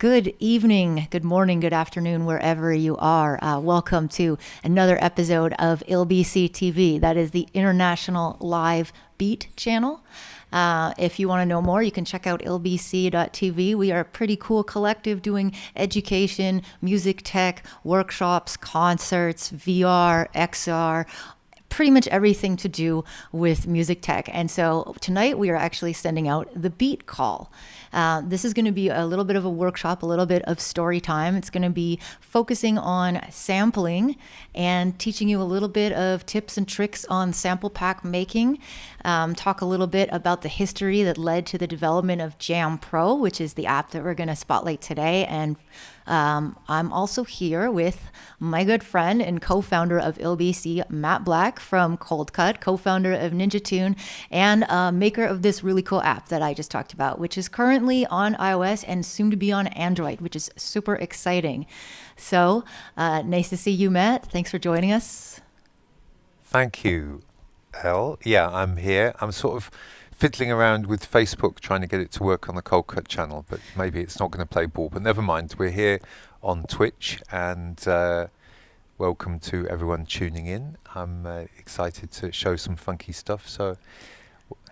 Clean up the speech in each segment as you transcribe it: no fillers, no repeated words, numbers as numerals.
Good evening, good morning, good afternoon, wherever you are. Welcome to another episode of ILBC TV. That is the International Live Beat channel. If you want to know more, you can check out illbc.tv. We are a pretty cool collective doing education, music tech, workshops, concerts, VR, XR, pretty much everything to do with music tech. And so tonight we are actually sending out the beat call. This is going to be a little bit of a workshop, a little bit of story time. It's going to be focusing on sampling and teaching you a little bit of tips and tricks on sample pack making. Talk a little bit about the history that led to the development of JammPro, which is the app that we're going to spotlight today. And I'm also here with my good friend and co-founder of ILBC, Matt Black from Cold Cut, co-founder of Ninja Tune, and maker of this really cool app that I just talked about, which is currently on iOS and soon to be on Android, which is super exciting. So nice to see you, Matt. Thanks for joining us. Thank you, Elle. Yeah, I'm here. I'm sort of fiddling around with Facebook trying to get it to work on the Cold Cut channel, but maybe it's not going to play ball. But never mind, we're here on Twitch, and welcome to everyone tuning in. I'm excited to show some funky stuff. So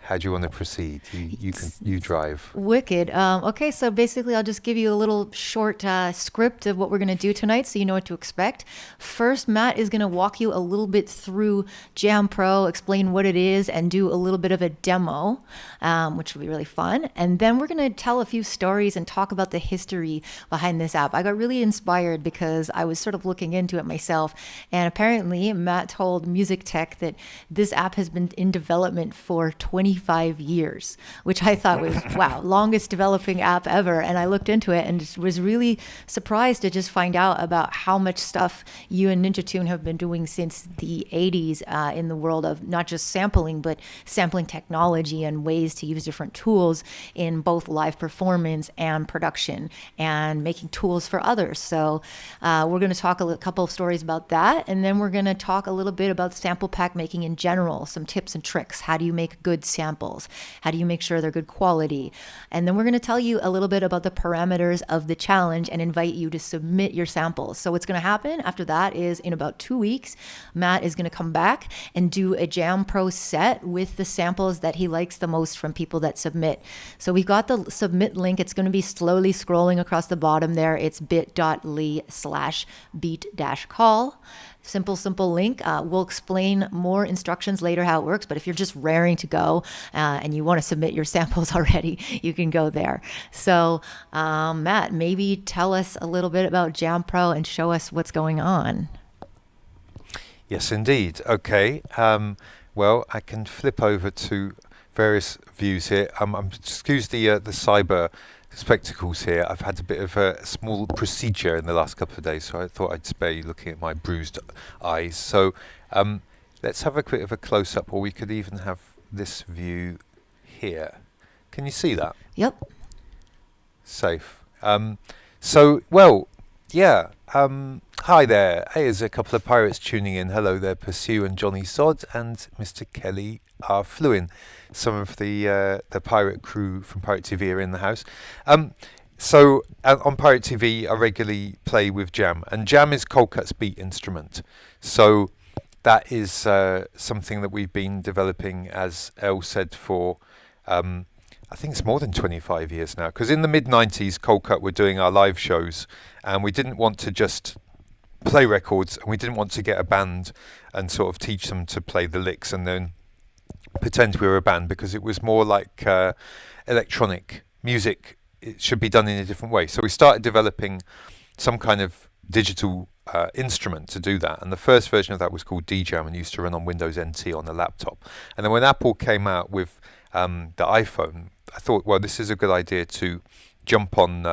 how do you want to proceed? You drive. Wicked. Okay, so basically I'll just give you a little short script of what we're going to do tonight so you know what to expect. First, Matt is going to walk you a little bit through JammPro, explain what it is, and do a little bit of a demo, which will be really fun. And then we're going to tell a few stories and talk about the history behind this app. I got really inspired because I was sort of looking into it myself, and apparently Matt told Music Tech that this app has been in development for 25 years, which I thought was, wow, longest developing app ever. And I looked into it and just was really surprised to just find out about how much stuff you and Ninja Tune have been doing since the 80s in the world of not just sampling, but sampling technology and ways to use different tools in both live performance and production and making tools for others. So we're going to talk a couple of stories about that. And then we're going to talk a little bit about sample pack making in general, some tips and tricks. How do you make a good samples? How do you make sure they're good quality? And then we're going to tell you a little bit about the parameters of the challenge and invite you to submit your samples. So what's going to happen after that is in about 2 weeks, Matt is going to come back and do a JammPro set with the samples that he likes the most from people that submit. So we've got the submit link. It's going to be slowly scrolling across the bottom there. It's bit.ly/beat-call. Simple link. We'll explain more instructions later how it works, but if you're just raring to go and you want to submit your samples already, you can go there. So Matt, maybe tell us a little bit about JammPro and show us what's going on. Yes, indeed. Okay. Well, I can flip over to various views here. Excuse the cyber spectacles here. I've had a bit of a small procedure in the last couple of days, so I thought I'd spare you looking at my bruised eyes. So let's have a bit of a close-up, or we could even have this view here. Can you see that? Yep. Safe. Hi there. Hey, there's a couple of pirates tuning in. Hello there, Pursue and Johnny Sod and Mr. Kelly R. Fluin. Some of the pirate crew from Pirate TV are in the house. On Pirate TV, I regularly play with Jam, and Jam is Coldcut's beat instrument. So that is something that we've been developing, as Elle said, for I think it's more than 25 years now. Because in the mid-90s, Coldcut were doing our live shows, and we didn't want to just play records, and we didn't want to get a band and sort of teach them to play the licks and then pretend we were a band, because it was more like electronic music. It should be done in a different way. So we started developing some kind of digital instrument to do that, and the first version of that was called DJam and used to run on Windows NT on the laptop. And then when Apple came out with the iPhone, I thought, well, this is a good idea to jump on.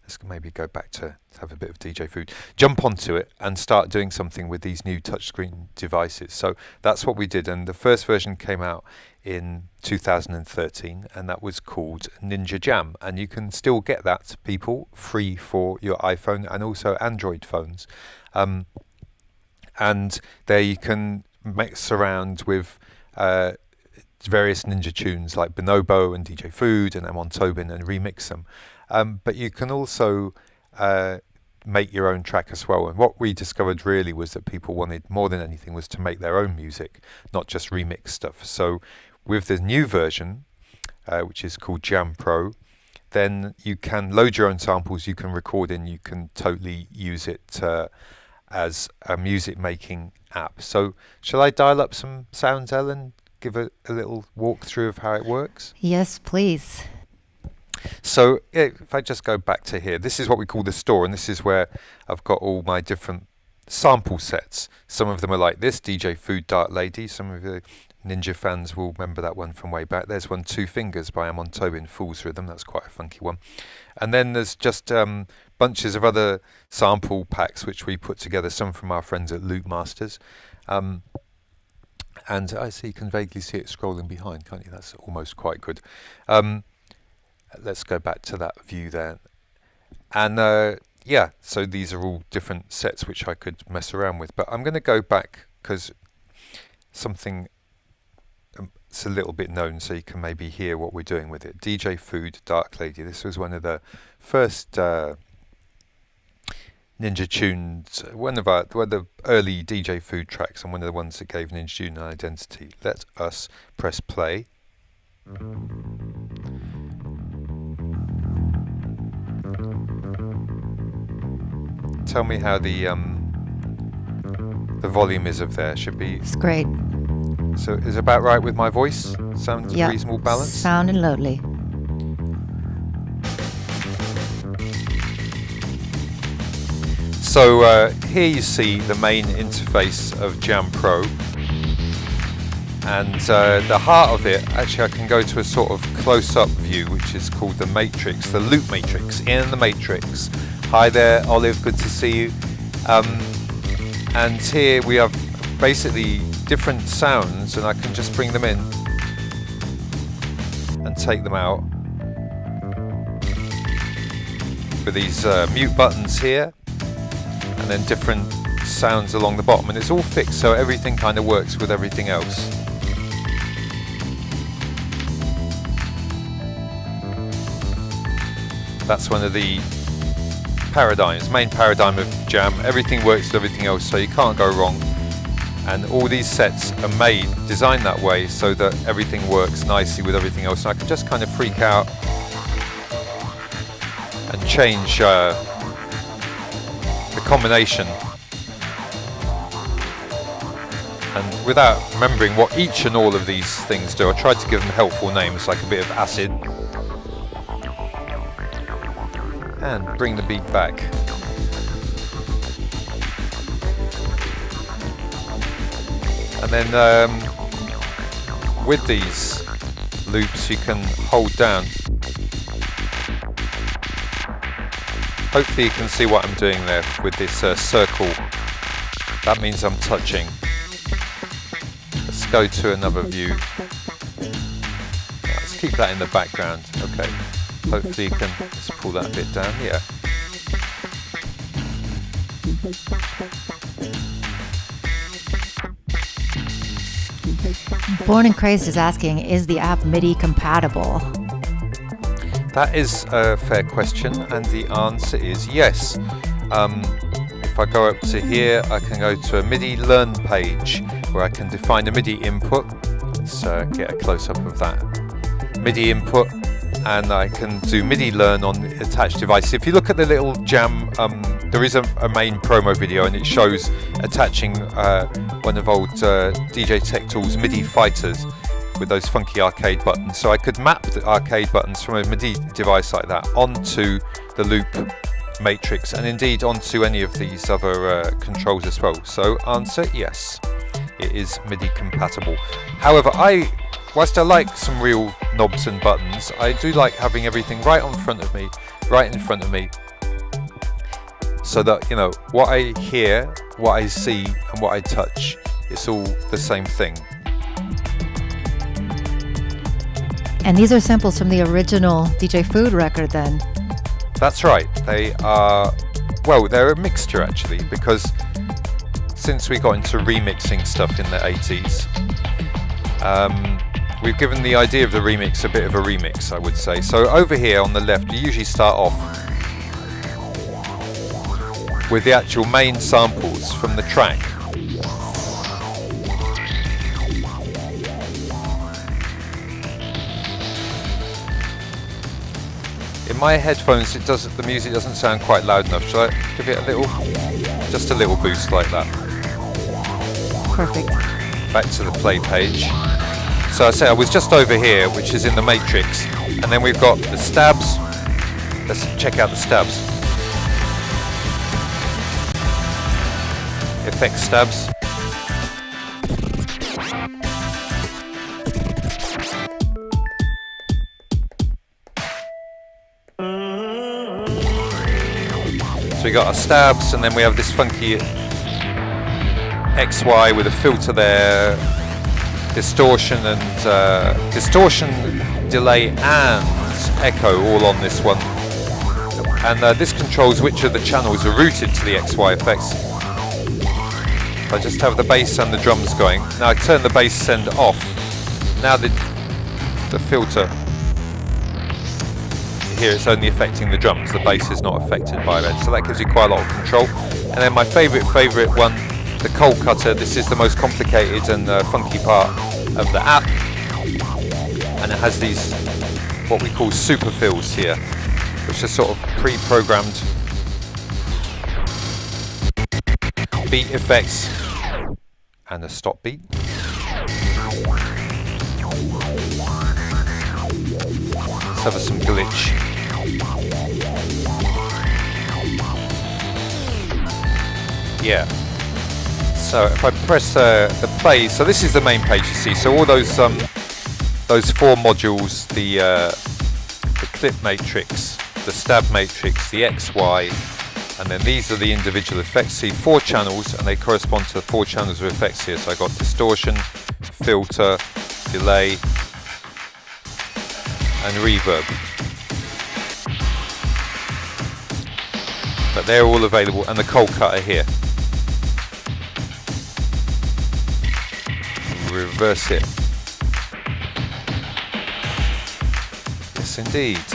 Let's maybe go back to have a bit of DJ food. Jump onto it and start doing something with these new touchscreen devices. So that's what we did, and the first version came out in 2013, and that was called Ninja Jam. And you can still get that, people, free for your iPhone and also Android phones. And there you can mix around with various Ninja tunes like Bonobo and DJ Food and Amon Tobin and remix them. But you can also make your own track as well. And what we discovered really was that people wanted, more than anything, was to make their own music, not just remix stuff. So with the new version, which is called JammPro, then you can load your own samples, you can record in, you can totally use it as a music making app. So shall I dial up some sounds, Ellen? Give a little walkthrough of how it works? Yes, please. So if I just go back to here, this is what we call the store, and this is where I've got all my different sample sets. Some of them are like this, DJ Food Dark Lady. Some of the Ninja fans will remember that one from way back. There's one, Two Fingers by Amon Tobin, Fool's Rhythm. That's quite a funky one. And then there's just bunches of other sample packs which we put together, some from our friends at Loop Masters. And I see, you can vaguely see it scrolling behind, can't you? That's almost quite good. Let's go back to that view there. And yeah, so these are all different sets which I could mess around with. But I'm going to go back because something it's a little bit known, so you can maybe hear what we're doing with it. DJ Food, Dark Lady. This was one of the first Ninja tunes, one of the early DJ Food tracks, and one of the ones that gave Ninja Tune an identity. Let us press play. Tell me how the volume is of there. Should be. It's great. So is it about right with my voice? Sounds a reasonable balance? Sound and lovely. So here you see the main interface of JammPro, and the heart of it, actually I can go to a sort of close-up view which is called the matrix, the loop matrix, in the matrix. Hi there, Olive, good to see you. And here we have basically different sounds, and I can just bring them in and take them out with these mute buttons here, and then different sounds along the bottom, and it's all fixed so everything kind of works with everything else. That's one of the paradigms, main paradigm of Jam. Everything works with everything else, so you can't go wrong. And all these sets are designed that way so that everything works nicely with everything else. And I can just kind of freak out and change the combination. And without remembering what each and all of these things do, I tried to give them helpful names, like a bit of acid. And bring the beat back. And then with these loops you can hold down. Hopefully you can see what I'm doing there with this circle. That means I'm touching. Let's go to another view. Let's keep that in the background. Okay. Hopefully you can just pull that a bit down. Yeah. Born and Crazed is asking, is the app MIDI compatible? That is a fair question, and the answer is yes. If I go up to here, I can go to a MIDI learn page where I can define a MIDI input. Let's get a close-up of that MIDI input, and I can do MIDI learn on attached device. If you look at the little Jam, there is a main promo video, and it shows attaching one of old DJ Tech Tool's MIDI fighters with those funky arcade buttons. So I could map the arcade buttons from a MIDI device like that onto the loop matrix, and indeed onto any of these other controls as well. So answer, yes, it is MIDI compatible. However, whilst I like some real knobs and buttons, I do like having everything right in front of me, so that, you know, what I hear, what I see, and what I touch, it's all the same thing. And these are samples from the original DJ Food record then? That's right. They are, well, they're a mixture actually, because since we got into remixing stuff in the 80s, we've given the idea of the remix a bit of a remix, I would say. So over here on the left, you usually start off with the actual main samples from the track. In my headphones, the music doesn't sound quite loud enough. Shall I give it just a little boost like that? Perfect. Back to the play page. So I say I was just over here, which is in the matrix, and then we've got the stabs. Let's check out the stabs. Effect stabs. So we got our stabs, and then we have this funky XY with a filter there, distortion and distortion, delay and echo all on this one. And this controls which of the channels are routed to the XY effects. I just have the bass and the drums going. Now I turn the bass send off. Now the filter, here it's only affecting the drums, the bass is not affected by that, so that gives you quite a lot of control. And then my favourite one, the cold cutter. This is the most complicated and funky part of the app, and it has these what we call super fills here, which are sort of pre-programmed beat effects and a stop beat. Let's have some glitch. Yeah. So if I press the play, so this is the main page you see. So all those four modules, the clip matrix, the stab matrix, the XY, and then these are the individual effects. See, 4 channels, and they correspond to the 4 channels of effects here. So I got distortion, filter, delay, and reverb. But they're all available, and the cold cutter here. Reverse it. Yes, indeed.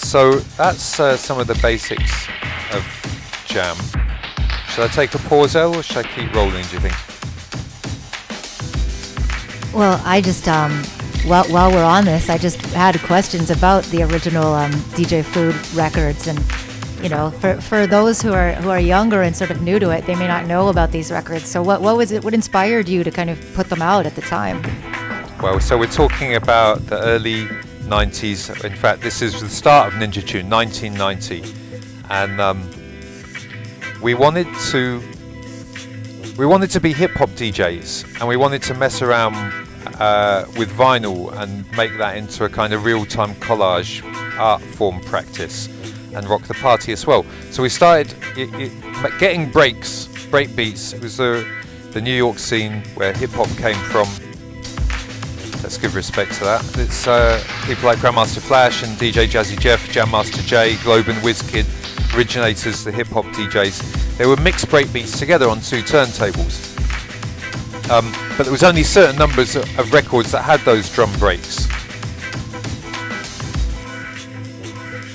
So that's some of the basics of Jam. Should I take a pause, Elle, or should I keep rolling, do you think? Well, I just, while we're on this, I just had questions about the original DJ Food records. And, you know, for those who are younger and sort of new to it, they may not know about these records. So what was it, what inspired you to kind of put them out at the time? Well, so we're talking about the early 90s. In fact, this is the start of Ninja Tune, 1990. And we wanted to be hip-hop DJs, and we wanted to mess around with vinyl and make that into a kind of real-time collage art form practice and rock the party as well. So we started getting break beats. It was the New York scene where hip-hop came from. Let's give respect to that. It's people like Grandmaster Flash and DJ Jazzy Jeff, Jam Master Jay, Globe and WizKid, originators, the hip-hop DJs. They would mix breakbeats together on two turntables. But there was only certain numbers of records that had those drum breaks.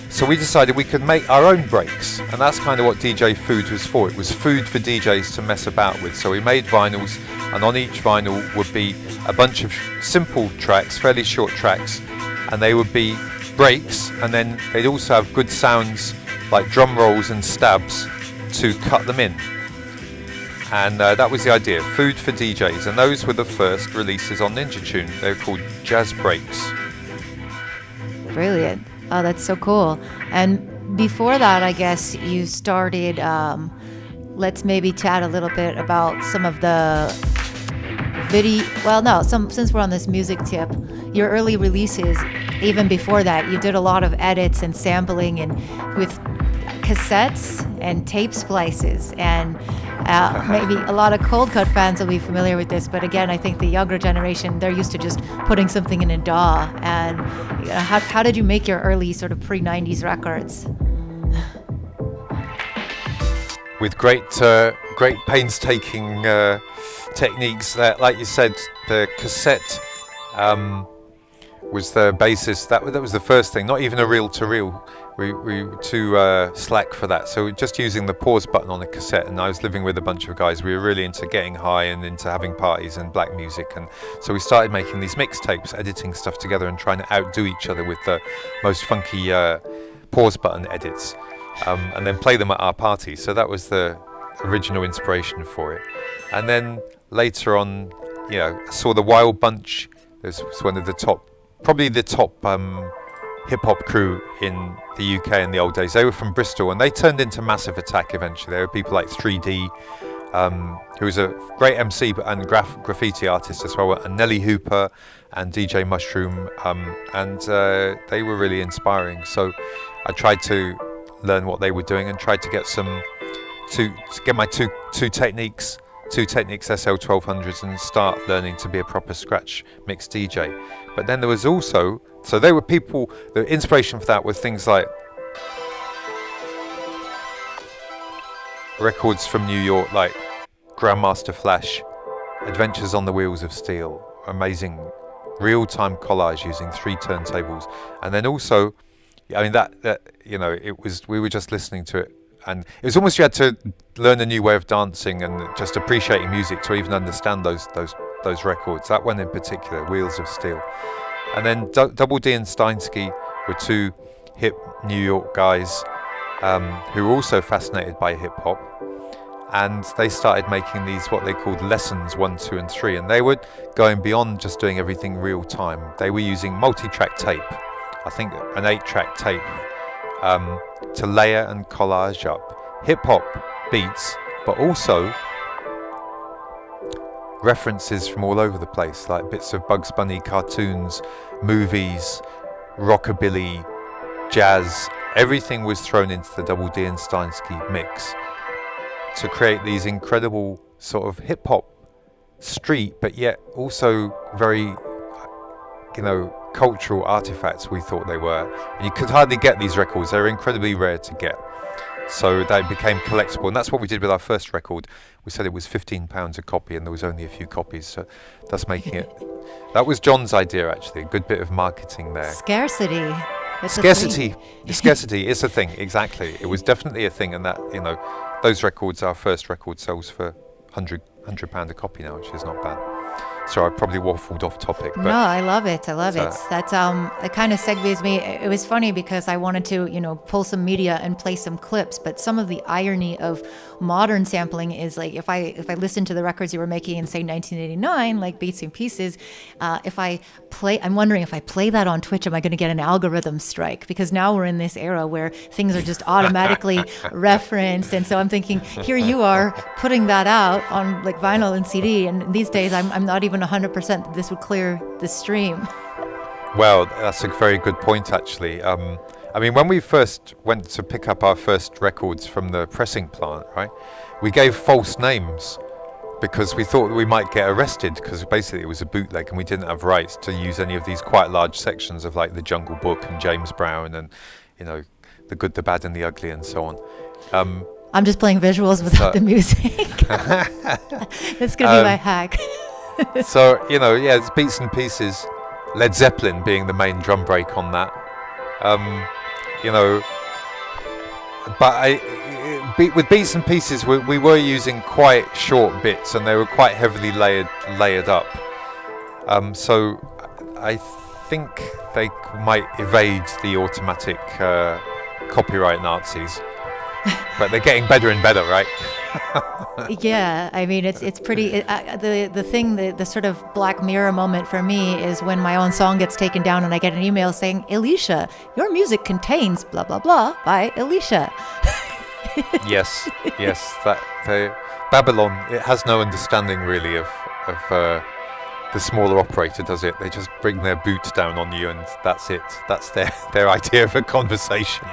So we decided we could make our own breaks, and that's kind of what DJ Food was for. It was food for DJs to mess about with. So we made vinyls, and on each vinyl would be a bunch of simple tracks, fairly short tracks, and they would be breaks, and then they'd also have good sounds like drum rolls and stabs to cut them in. And that was the idea, food for DJs, and those were the first releases on Ninja Tune. They were called Jazz Breaks. Brilliant. Oh, that's so cool. And before that, I guess you started, let's maybe chat a little bit about some of the since we're on this music tip, your early releases, even before that, you did a lot of edits and sampling and with cassettes and tape splices, and maybe a lot of cold cut fans will be familiar with this, but again, I think the younger generation, they're used to just putting something in a DAW. And how did you make your early sort of pre-90s records? With great painstaking techniques. That, like you said, the cassette was the basis. That was the first thing. Not even a reel-to-reel. We were too slack for that. So just using the pause button on a cassette. And I was living with a bunch of guys. We were really into getting high and into having parties and black music. And so we started making these mixtapes, editing stuff together and trying to outdo each other with the most funky pause button edits. And then play them at our parties. So that was the original inspiration for it. And then later on, you know, I saw the Wild Bunch. This was one of the top, probably the top hip-hop crew in the UK in the old days. They were from Bristol, and they turned into Massive Attack eventually. There were people like 3D, who was a great MC and graffiti artist as well, and Nelly Hooper and DJ Mushroom, and they were really inspiring. So I tried to learn what they were doing and tried to get my two techniques SL1200s and start learning to be a proper scratch mix DJ. But then there was also, so there were people, the inspiration for that was things like records from New York like Grandmaster Flash, Adventures on the Wheels of Steel, amazing real-time collage using 3 turntables. And then also, I mean, that you know, we were just listening to it, and it was almost you had to learn a new way of dancing and just appreciating music to even understand those records. That one in particular, Wheels of Steel. And then Double D and Steinsky were 2 hip New York guys who were also fascinated by hip hop, and they started making these what they called lessons 1, 2 and 3, and they were going beyond just doing everything real time. They were using multi-track tape, I think an 8-track tape, to layer and collage up hip-hop beats, but also references from all over the place, like bits of Bugs Bunny cartoons, movies, rockabilly, jazz. Everything was thrown into the Double D and Steinsky mix to create these incredible sort of hip-hop street, but yet also very, you know, cultural artifacts, we thought they were. And you could hardly get these records. They were incredibly rare to get. So they became collectible, and that's what we did with our first record. We said it was £15 a copy, and there was only a few copies, so that's making it. That was John's idea, actually. A good bit of marketing there. Scarcity. It's a Scarcity, thing. scarcity is a thing, exactly. It was definitely a thing, and that, those records, our first record sells for £100 a copy now, which is not bad. So I probably waffled off topic, but No, I love it. I love it. so, That's it kind of segues me. It was funny because I wanted to, pull some media and play some clips, but some of the irony of modern sampling is like if I listen to the records you were making in say 1989, like Beats and Pieces, I'm wondering if I play that on Twitch, am I going to get an algorithm strike? Because now we're in this era where things are just automatically referenced, and so I'm thinking, here you are putting that out on like vinyl and CD, and these days I'm not even 100% that this would clear the stream. well, that's a very good point, actually. I mean, when we first went to pick up our first records from the pressing plant, right, we gave false names because we thought we might get arrested, because basically it was a bootleg and we didn't have rights to use any of these quite large sections of like the Jungle Book and James Brown and, the Good, the Bad and the Ugly and so on. I'm just playing visuals without the music. That's going to be my hack. So, it's Beats and Pieces, Led Zeppelin being the main drum break on that. But with Beats and Pieces, we were using quite short bits, and they were quite heavily layered up. So I think they might evade the automatic copyright Nazis. But they're getting better and better, right? Yeah, I mean it's pretty. The sort of Black Mirror moment for me is when my own song gets taken down and I get an email saying, "ill-esha, your music contains blah blah blah by ill-esha." Yes. Babylon, it has no understanding really of the smaller operator, does it? They just bring their boots down on you, and that's it. That's their idea of a conversation.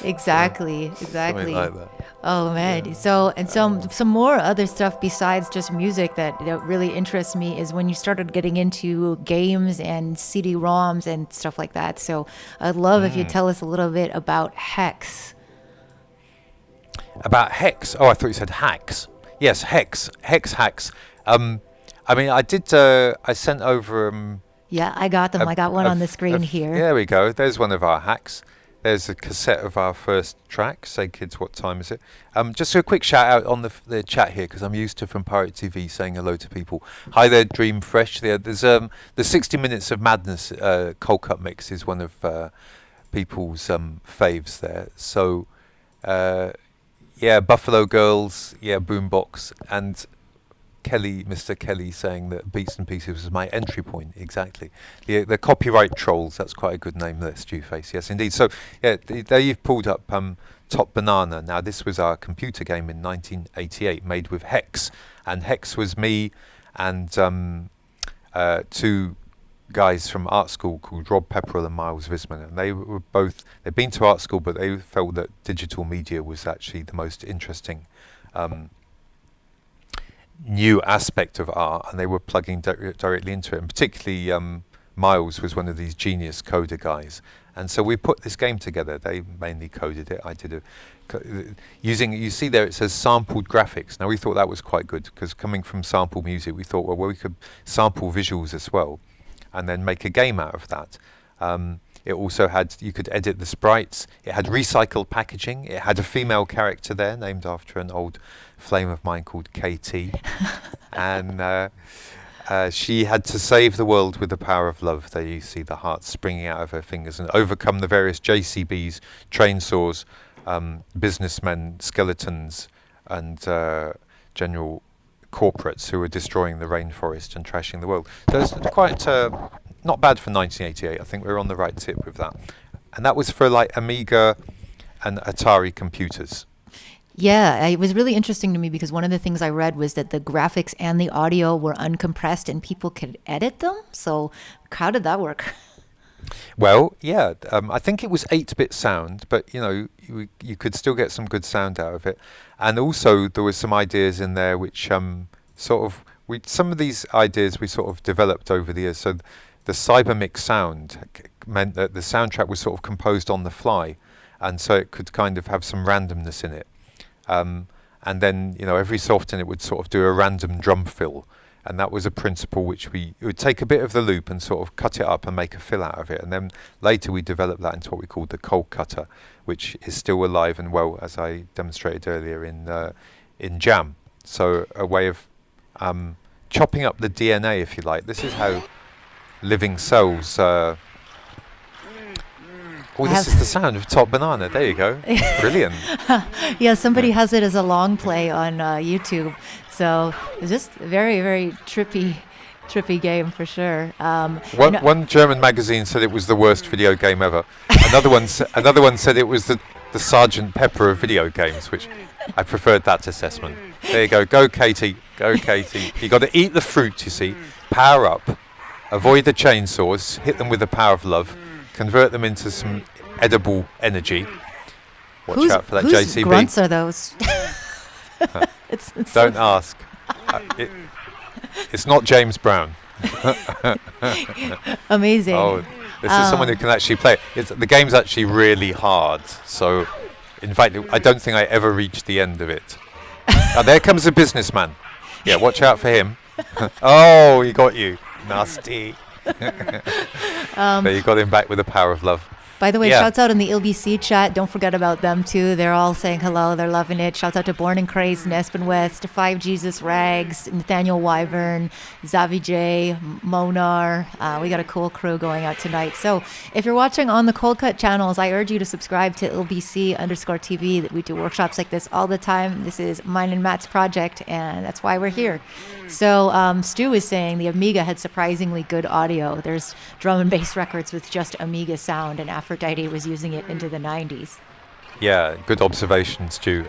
Exactly. Something like that. Oh man. Yeah. So some more other stuff besides just music that really interests me is when you started getting into games and CD-ROMs and stuff like that. So I'd love if you'd tell us a little bit about Hex. About Hex? Oh, I thought you said hacks. Yes, Hex hacks. I mean, I sent over yeah, I got them. I got one on the screen here. There we go. There's one of our hacks. There's a cassette of our first track, Say Kids, What Time Is It? Just a quick shout out on the chat here, because I'm used to from Pirate TV saying hello to people. Hi there, Dream Fresh. There's the 60 Minutes of Madness Cold Cut Mix is one of people's faves there. So, Buffalo Girls, Boombox, and Mr. Kelly saying that Beats and Pieces was my entry point. Exactly. The copyright trolls, that's quite a good name there, Stewface. Yes, indeed. So, there you've pulled up Top Banana. Now, this was our computer game in 1988 made with Hex. And Hex was me and two guys from art school called Rob Pepperell and Miles Visman. And they'd been to art school, but they felt that digital media was actually the most interesting new aspect of art, and they were plugging directly into it, and particularly Miles was one of these genius coder guys, and so we put this game together. They mainly coded it. I did using, you see there it says sampled graphics. Now we thought that was quite good, because coming from sample music, we thought, well, we could sample visuals as well and then make a game out of that. It also had, you could edit the sprites. It had recycled packaging. It had a female character there named after an old flame of mine called KT. And she had to save the world with the power of love. There you see the heart springing out of her fingers and overcome the various JCBs, train saws, businessmen, skeletons, and general corporates who were destroying the rainforest and trashing the world. So it's quite not bad for 1988. I think we were on the right tip with that. And that was for like Amiga and Atari computers. Yeah, it was really interesting to me because one of the things I read was that the graphics and the audio were uncompressed and people could edit them. So how did that work? Well, yeah, I think it was 8-bit sound, but you could still get some good sound out of it. And also there were some ideas in there which some of these ideas we sort of developed over the years. So the cybermix sound meant that the soundtrack was sort of composed on the fly, and so it could kind of have some randomness in it. And then every so often it would sort of do a random drum fill, And that was a principle which we would take a bit of the loop and sort of cut it up and make a fill out of it. And then later we developed that into what we called the cold cutter, which is still alive and well, as I demonstrated earlier in Jam. So a way of chopping up the DNA, if you like. This is how living cells... this is the sound of Top Banana. There you go. Brilliant. Yeah, somebody has it as a long play on YouTube. So it's just very, very trippy game for sure. One German magazine said it was the worst video game ever. Another one said it was the Sergeant Pepper of video games, which I preferred that assessment. There you go. Go, Katie. Go, Katie. You got to eat the fruit, you see. Power up. Avoid the chainsaws. Hit them with the power of love. Convert them into some edible energy. Watch out for that whose JCB. Grunts are those? it's Don't ask. It's not James Brown. Amazing. Oh, this is someone who can actually play it. The game's actually really hard. So, in fact, I don't think I ever reached the end of it. There comes a businessman. Yeah, watch out for him. Oh, he got you. Nasty. But you got him back with the power of love. By the way, shouts out in the ILBC chat. Don't forget about them too. They're all saying hello. They're loving it. Shouts out to Born and Crazed, Nespen West, to Five Jesus Rags, Nathaniel Wyvern, Zavi J, Monar. We got a cool crew going out tonight. So if you're watching on the Cold Cut channels, I urge you to subscribe to ILBC_TV. That we do workshops like this all the time. This is mine and Matt's project, and that's why we're here. So Stu is saying the Amiga had surprisingly good audio. There's drum and bass records with just Amiga sound, and Aphrodite was using it into the 90s. Yeah, good observation, Stu.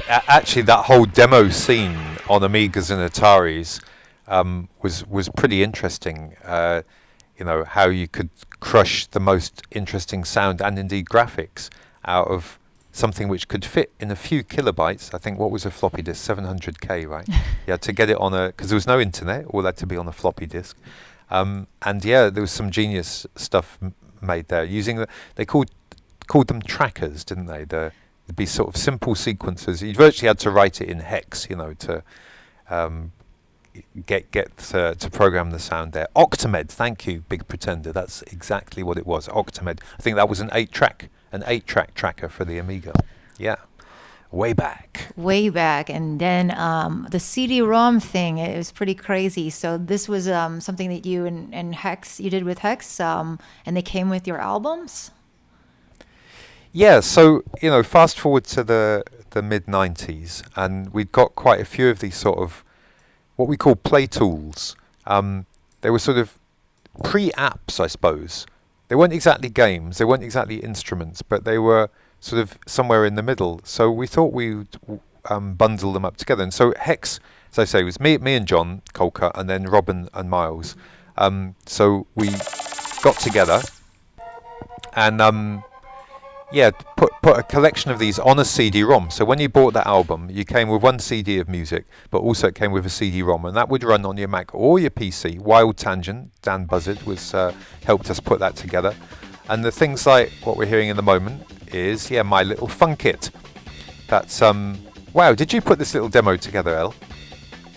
Actually, that whole demo scene on Amigas and Ataris was pretty interesting. How you could crush the most interesting sound and indeed graphics out of something which could fit in a few kilobytes. I think, what was a floppy disk? 700K, right? Yeah, to get it on because there was no internet, all had to be on a floppy disk. And yeah, there was some genius stuff made there using they called them trackers, didn't they? There'd be sort of simple sequences. You virtually had to write it in hex, to get to program the sound there. Octamed, thank you, Big Pretender. That's exactly what it was. Octamed. I think that was an 8-track tracker for the Amiga. Yeah. Way back. And then the CD-ROM thing, it was pretty crazy. So this was something that you and Hex, you did with Hex, and they came with your albums? Yeah, so, fast forward to the mid-90s, and we'd got quite a few of these sort of, what we call play tools. They were sort of pre-apps, I suppose. They weren't exactly games, they weren't exactly instruments, but they were sort of somewhere in the middle. So we thought we would bundle them up together. And so Hex, as I say, was me and John Colker, and then Robin and Miles. So we got together and put a collection of these on a CD-ROM. So when you bought that album, you came with one CD of music, but also it came with a CD-ROM, and that would run on your Mac or your PC. Wild Tangent, Dan Buzzard was helped us put that together. And the things like what we're hearing in the moment is, My Little Funkit. That's, wow, did you put this little demo together, El?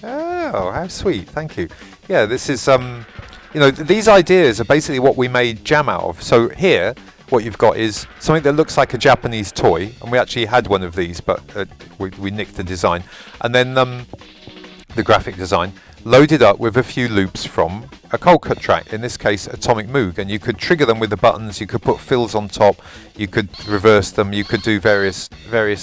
Oh, how sweet, thank you. Yeah, this is, these ideas are basically what we made Jam out of. So here, what you've got is something that looks like a Japanese toy, and we actually had one of these, but we nicked the design. And then the graphic design, loaded up with a few loops from a cold cut track, in this case Atomic Moog, and you could trigger them with the buttons, you could put fills on top, you could reverse them, you could do various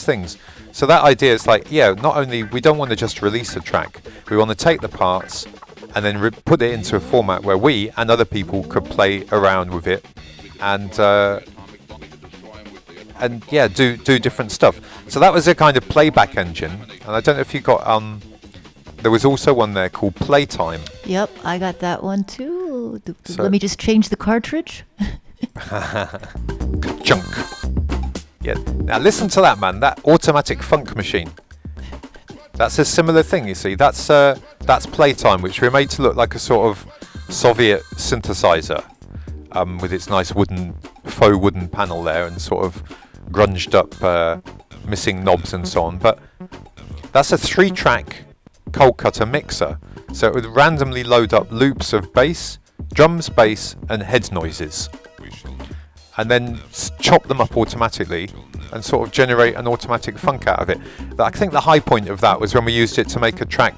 things. So that idea is like, not only, we don't want to just release a track, we want to take the parts and then put it into a format where we and other people could play around with it and do different stuff. So that was a kind of playback engine, and I don't know if you got there was also one there called Playtime. Yep, I got that one too. So let me just change the cartridge. Junk. Yeah. Now listen to that, man. That automatic funk machine. That's a similar thing, you see. That's Playtime, which we made to look like a sort of Soviet synthesizer, with its nice faux wooden panel there and sort of grunged up, missing knobs and so on. But that's a 3-track cold cutter mixer, so it would randomly load up loops of bass, drums, bass, and head noises, and then chop them up automatically and sort of generate an automatic funk out of it. I think the high point of that was when we used it to make a track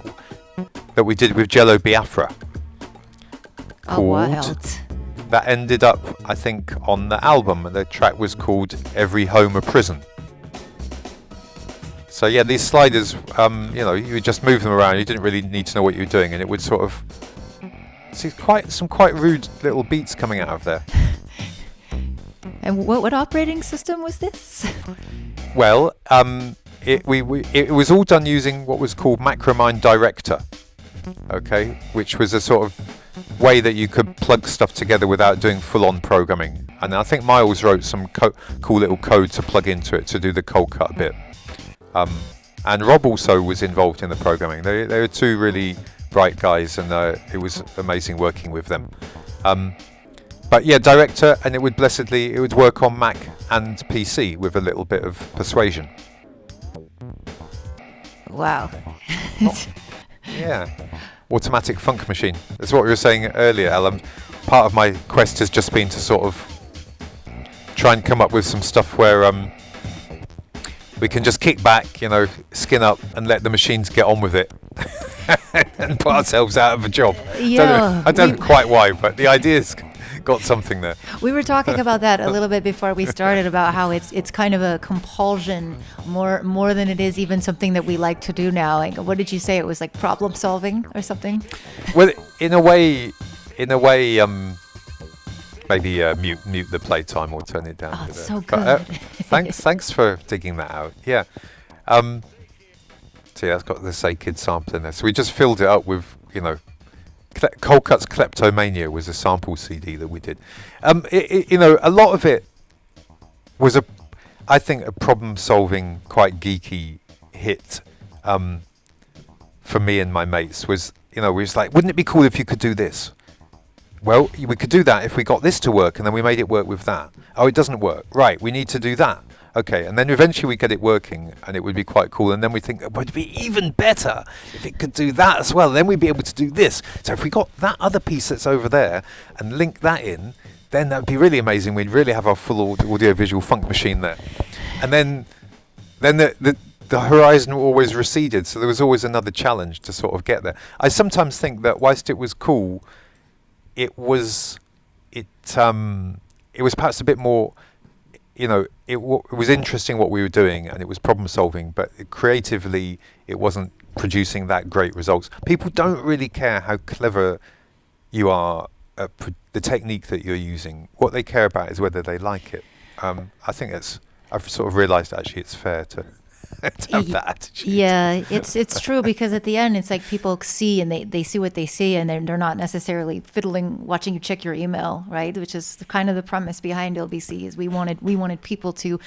that we did with Jello Biafra. Oh, wild. That ended up, I think, on the album. The track was called Every Home a Prison. So yeah, these sliders, you would just move them around. You didn't really need to know what you were doing, and it would sort of see some quite rude little beats coming out of there. And what operating system was this? Well, it was all done using what was called Macromind Director, okay, which was a sort of way that you could plug stuff together without doing full-on programming. And I think Miles wrote some cool little code to plug into it to do the cold cut bit. And Rob also was involved in the programming. They were two really bright guys, and it was amazing working with them. But yeah, Director, and it would work on Mac and PC with a little bit of persuasion. Wow. Yeah. Automatic funk machine. That's what we were saying earlier, Alan. Part of my quest has just been to sort of try and come up with some stuff where we can just kick back, skin up and let the machines get on with it and put ourselves out of a job. Yeah, I don't know quite why, but the idea's got something there. We were talking about that a little bit before we started, about how it's kind of a compulsion more than it is even something that we like to do now. Like, what did you say? It was like problem solving or something? Well, in a way, maybe mute the playtime or turn it down. Oh, it's so good. But, thanks for digging that out. Yeah. So yeah, it's got the Say Kid sample in there. So we just filled it up with, Cold Cut's Kleptomania was a sample CD that we did. A lot of it was I think a problem-solving, quite geeky hit for me and my mates. Was we was like, wouldn't it be cool if you could do this? Well, we could do that if we got this to work, and then we made it work with that. Oh, it doesn't work. Right, we need to do that. Okay, and then eventually we get it working, and it would be quite cool. And then we think it would be even better if it could do that as well. Then we'd be able to do this. So if we got that other piece that's over there and link that in, then that would be really amazing. We'd really have our full audio-visual funk machine there. And then the horizon always receded, so there was always another challenge to sort of get there. I sometimes think that whilst it was cool, it was perhaps a bit more. It was interesting what we were doing, and it was problem solving, but creatively it wasn't producing that great results. People don't really care how clever you are at the technique that you're using. What they care about is whether they like it. I think I've sort of realised actually it's fair to have that attitude. Yeah, it's true, because at the end it's like people see and they see what they see, and they're not necessarily watching you check your email, right? Which is kind of the premise behind ILBC. Is we wanted people to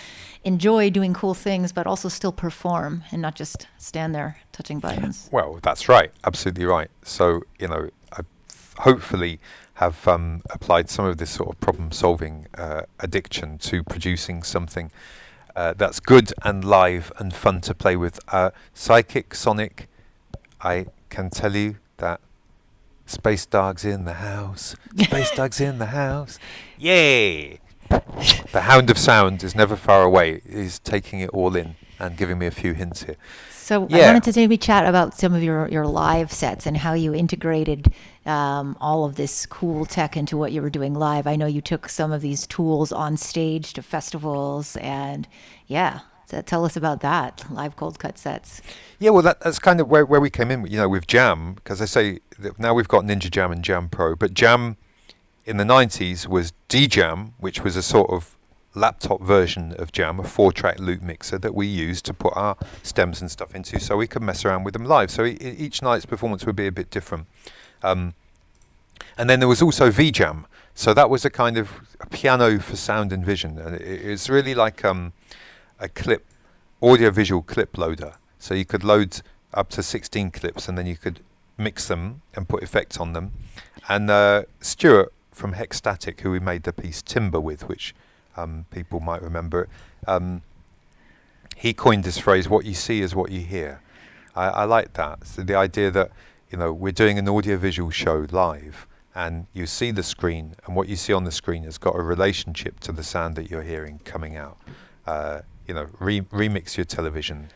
enjoy doing cool things, but also still perform and not just stand there touching buttons. Well, that's right, absolutely right. So I hopefully have applied some of this sort of problem-solving addiction to producing something that's good and live and fun to play with. Psychic Sonic, I can tell you that Space Dog's in the house. Space Dog's in the house. Yay! The Hound of Sound is never far away. He's taking it all in and giving me a few hints here. So yeah. I wanted to maybe chat about some of your live sets and how you integrated all of this cool tech into what you were doing live. I know you took some of these tools on stage to festivals, and so tell us about that, live cold cut sets. Yeah, well, that's kind of where we came in, with Jam, because I say that now we've got Ninja Jam and JammPro, but Jam in the 90s was D-Jam, which was a sort of laptop version of Jam, a 4-track loop mixer that we used to put our stems and stuff into so we could mess around with them live. So each night's performance would be a bit different. And then there was also V-Jam. So that was a kind of a piano for sound and vision. And it's really like a audio-visual clip loader. So you could load up to 16 clips, and then you could mix them and put effects on them. And Stuart from Hexstatic, who we made the piece Timber with, which people might remember, he coined this phrase, what you see is what you hear. I like that. So the idea that, you know, we're doing an audiovisual show live, and you see the screen, and what you see on the screen has got a relationship to the sound that you're hearing coming out. You know, remix your television,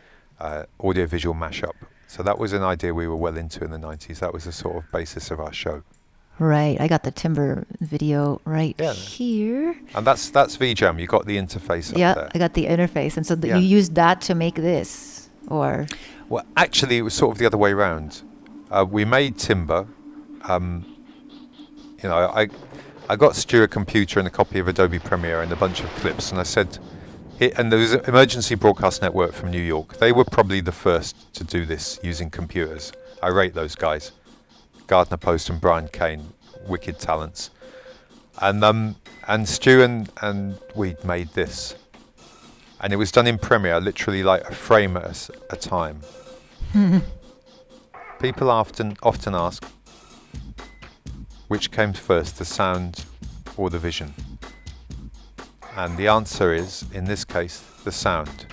audiovisual mashup. So that was an idea we were well into in the 90s. That was the sort of basis of our show. Right. I got the timber video right here. And that's VJam. You got the interface up there. Yeah, I got the interface. And so you used that to make this, or? Well, actually, it was sort of the other way around. We made timber. You know, I got Stu a computer and a copy of Adobe Premiere and a bunch of clips, and I said, and there was an emergency broadcast network from New York. They were probably the first to do this using computers. I rate those guys. Gardner Post and Brian Kane, wicked talents. And Stu and we made this. And it was done in Premiere, literally like a frame at a time. People often ask, which came first, the sound or the vision? And the answer is, in this case, the sound.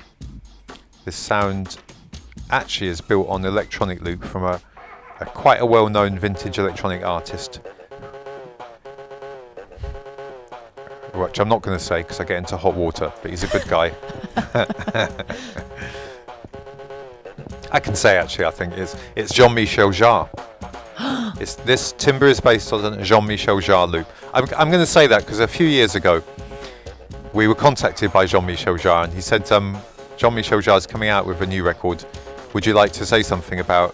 This sound actually is built on electronic loop from a quite a well-known vintage electronic artist, which I'm not going to say because I get into hot water, but he's a good guy. I can say, actually, I think it's Jean-Michel Jarre. This timber is based on a Jean-Michel Jarre loop. I'm going to say that because a few years ago we were contacted by Jean-Michel Jarre, and he said, Jean-Michel Jarre is coming out with a new record. Would you like to say something about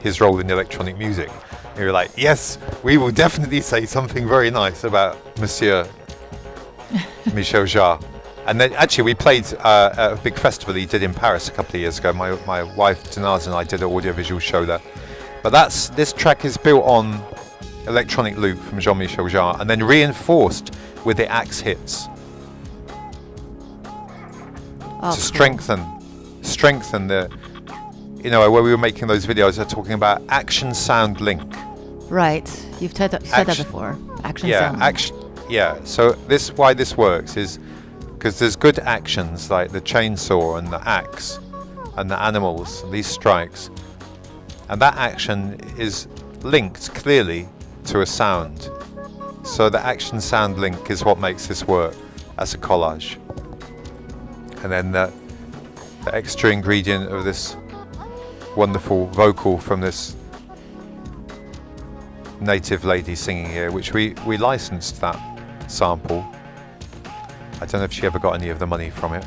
his role in electronic music? And we were like, yes, we will definitely say something very nice about Monsieur Michel Jarre. And then actually we played at a big festival he did in Paris a couple of years ago. My wife Tanaz and I did an audiovisual show there. But this track is built on electronic loop from Jean-Michel Jarre and then reinforced with the axe hits to strengthen the, you know, where we were making those videos, they're talking about action sound link. Right. You've said that before. Action sound link. Yeah. So why this works is because there's good actions like the chainsaw and the axe and the animals, these strikes, and that action is linked clearly to a sound. So the action sound link is what makes this work as a collage. And then the extra ingredient of this wonderful vocal from this native lady singing here, which we licensed that sample. I don't know if she ever got any of the money from it.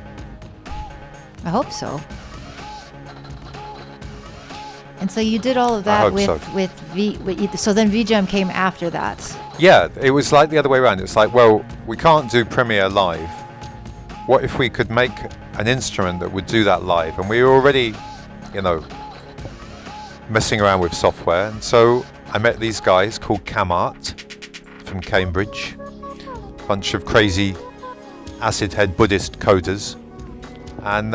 I hope so. And so you did all of that so then VJam came after that. Yeah, it was like the other way around. It's like, well, we can't do Premiere live. What if we could make an instrument that would do that live? And we were already, you know, messing around with software. And so I met these guys called CamArt from Cambridge, a bunch of crazy acid head Buddhist coders. And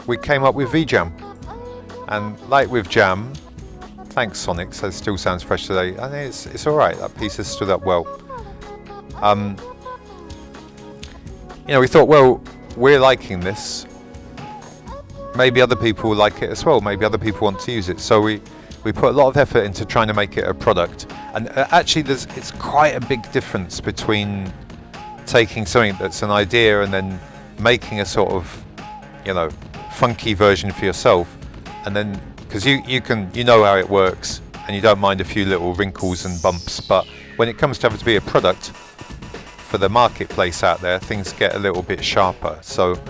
we came up with VJam. And like with Jam, thanks Sonic, so it still sounds fresh today. I think it's all right. That piece has stood up well. You know, we thought, well, we're liking this. Maybe other people will like it as well. Maybe other people want to use it. So we put a lot of effort into trying to make it a product. And actually, it's quite a big difference between taking something that's an idea and then making a sort of, you know, funky version for yourself. And then, because you know how it works and you don't mind a few little wrinkles and bumps. But when it comes to having to be a product for the marketplace out there, things get a little bit sharper. So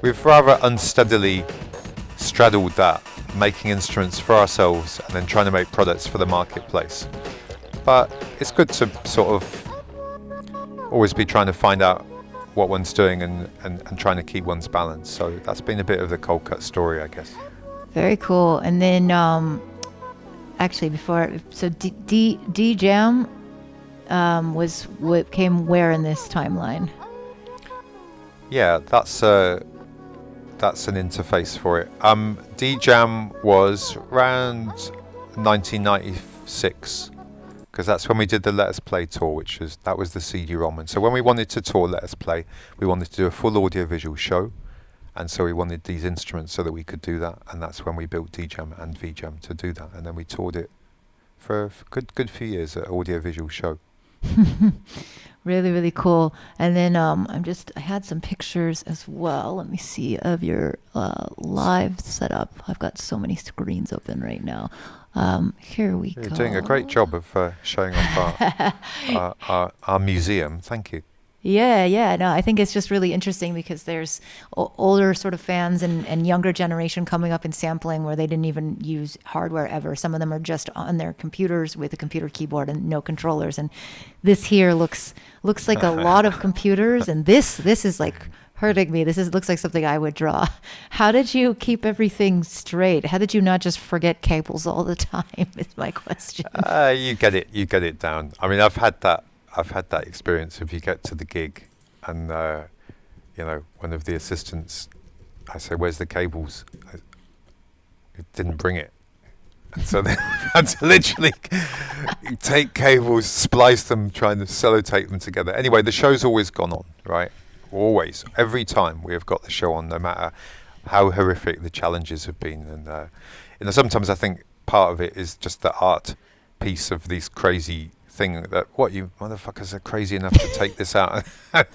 we've rather unsteadily straddled that, making instruments for ourselves and then trying to make products for the marketplace. But it's good to sort of always be trying to find out what one's doing and trying to keep one's balance. So that's been a bit of the Cold Cut story, I guess. Very cool. And then actually DJam was what came where in this timeline? Yeah, that's an interface for it. DJam was around 1996, because that's when we did the Let Us Play tour, that was the CD-ROM. And so when we wanted to tour Let Us Play, we wanted to do a full audiovisual show, And so we wanted these instruments so that we could do that, and that's when we built DJam and VJam to do that. And then we toured it for a good few years at audiovisual show. Really, really cool. And then I had some pictures as well. Let me see of your live setup. I've got so many screens open right now. Here we go. You're doing a great job of showing off our museum. Thank you. Yeah. No, I think it's just really interesting because there's older sort of fans and younger generation coming up in sampling where they didn't even use hardware ever. Some of them are just on their computers with a computer keyboard and no controllers. And this here looks like a lot of computers. And this is like hurting me. Looks like something I would draw. How did you keep everything straight? How did you not just forget cables all the time? Is my question. You get it down. I mean, I've had that experience. If you get to the gig and one of the assistants, I say, "Where's the cables?" He didn't bring it, and so they had to literally take cables, splice them, trying to sellotape them together. Anyway, the show's always gone on, right? Always, every time we have got the show on, no matter how horrific the challenges have been. And sometimes I think part of it is just the art piece of these crazy thing that what you motherfuckers are crazy enough to take this out. And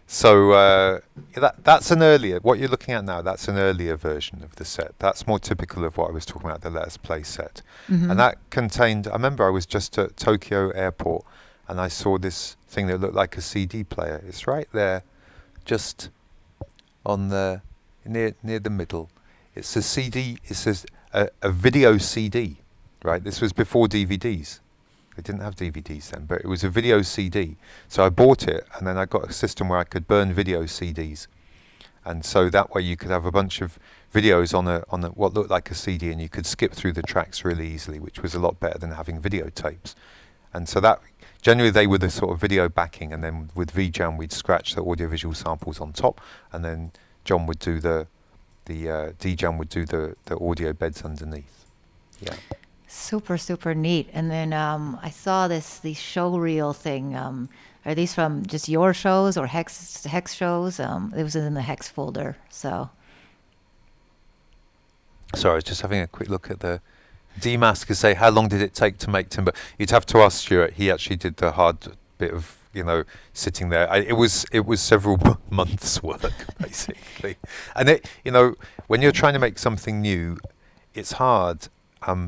so that's an earlier, what you're looking at now, that's an earlier version of the set. That's more typical of what I was talking about, the Let Us Play set. Mm-hmm. And that contained, I remember I was just at Tokyo airport and I saw this thing that looked like a CD player. It's right there, just on the near the middle. It's a CD, it says a video CD. Right, this was before DVDs. They didn't have DVDs then, but it was a video CD. So I bought it, and then I got a system where I could burn video CDs, and so that way you could have a bunch of videos on a what looked like a CD, and you could skip through the tracks really easily, which was a lot better than having videotapes. And so that generally they were the sort of video backing, and then with VJam we'd scratch the audiovisual samples on top, and then John would do the DJam would do the audio beds underneath. Yeah. Super, super neat. And then I saw the show reel thing. Are these from just your shows or Hex shows? It was in the Hex folder. So. Sorry, I was just having a quick look at the demask to say how long did it take to make timber. You'd have to ask Stuart. He actually did the hard bit of sitting there. It was several months' work basically. And when you're trying to make something new, it's hard.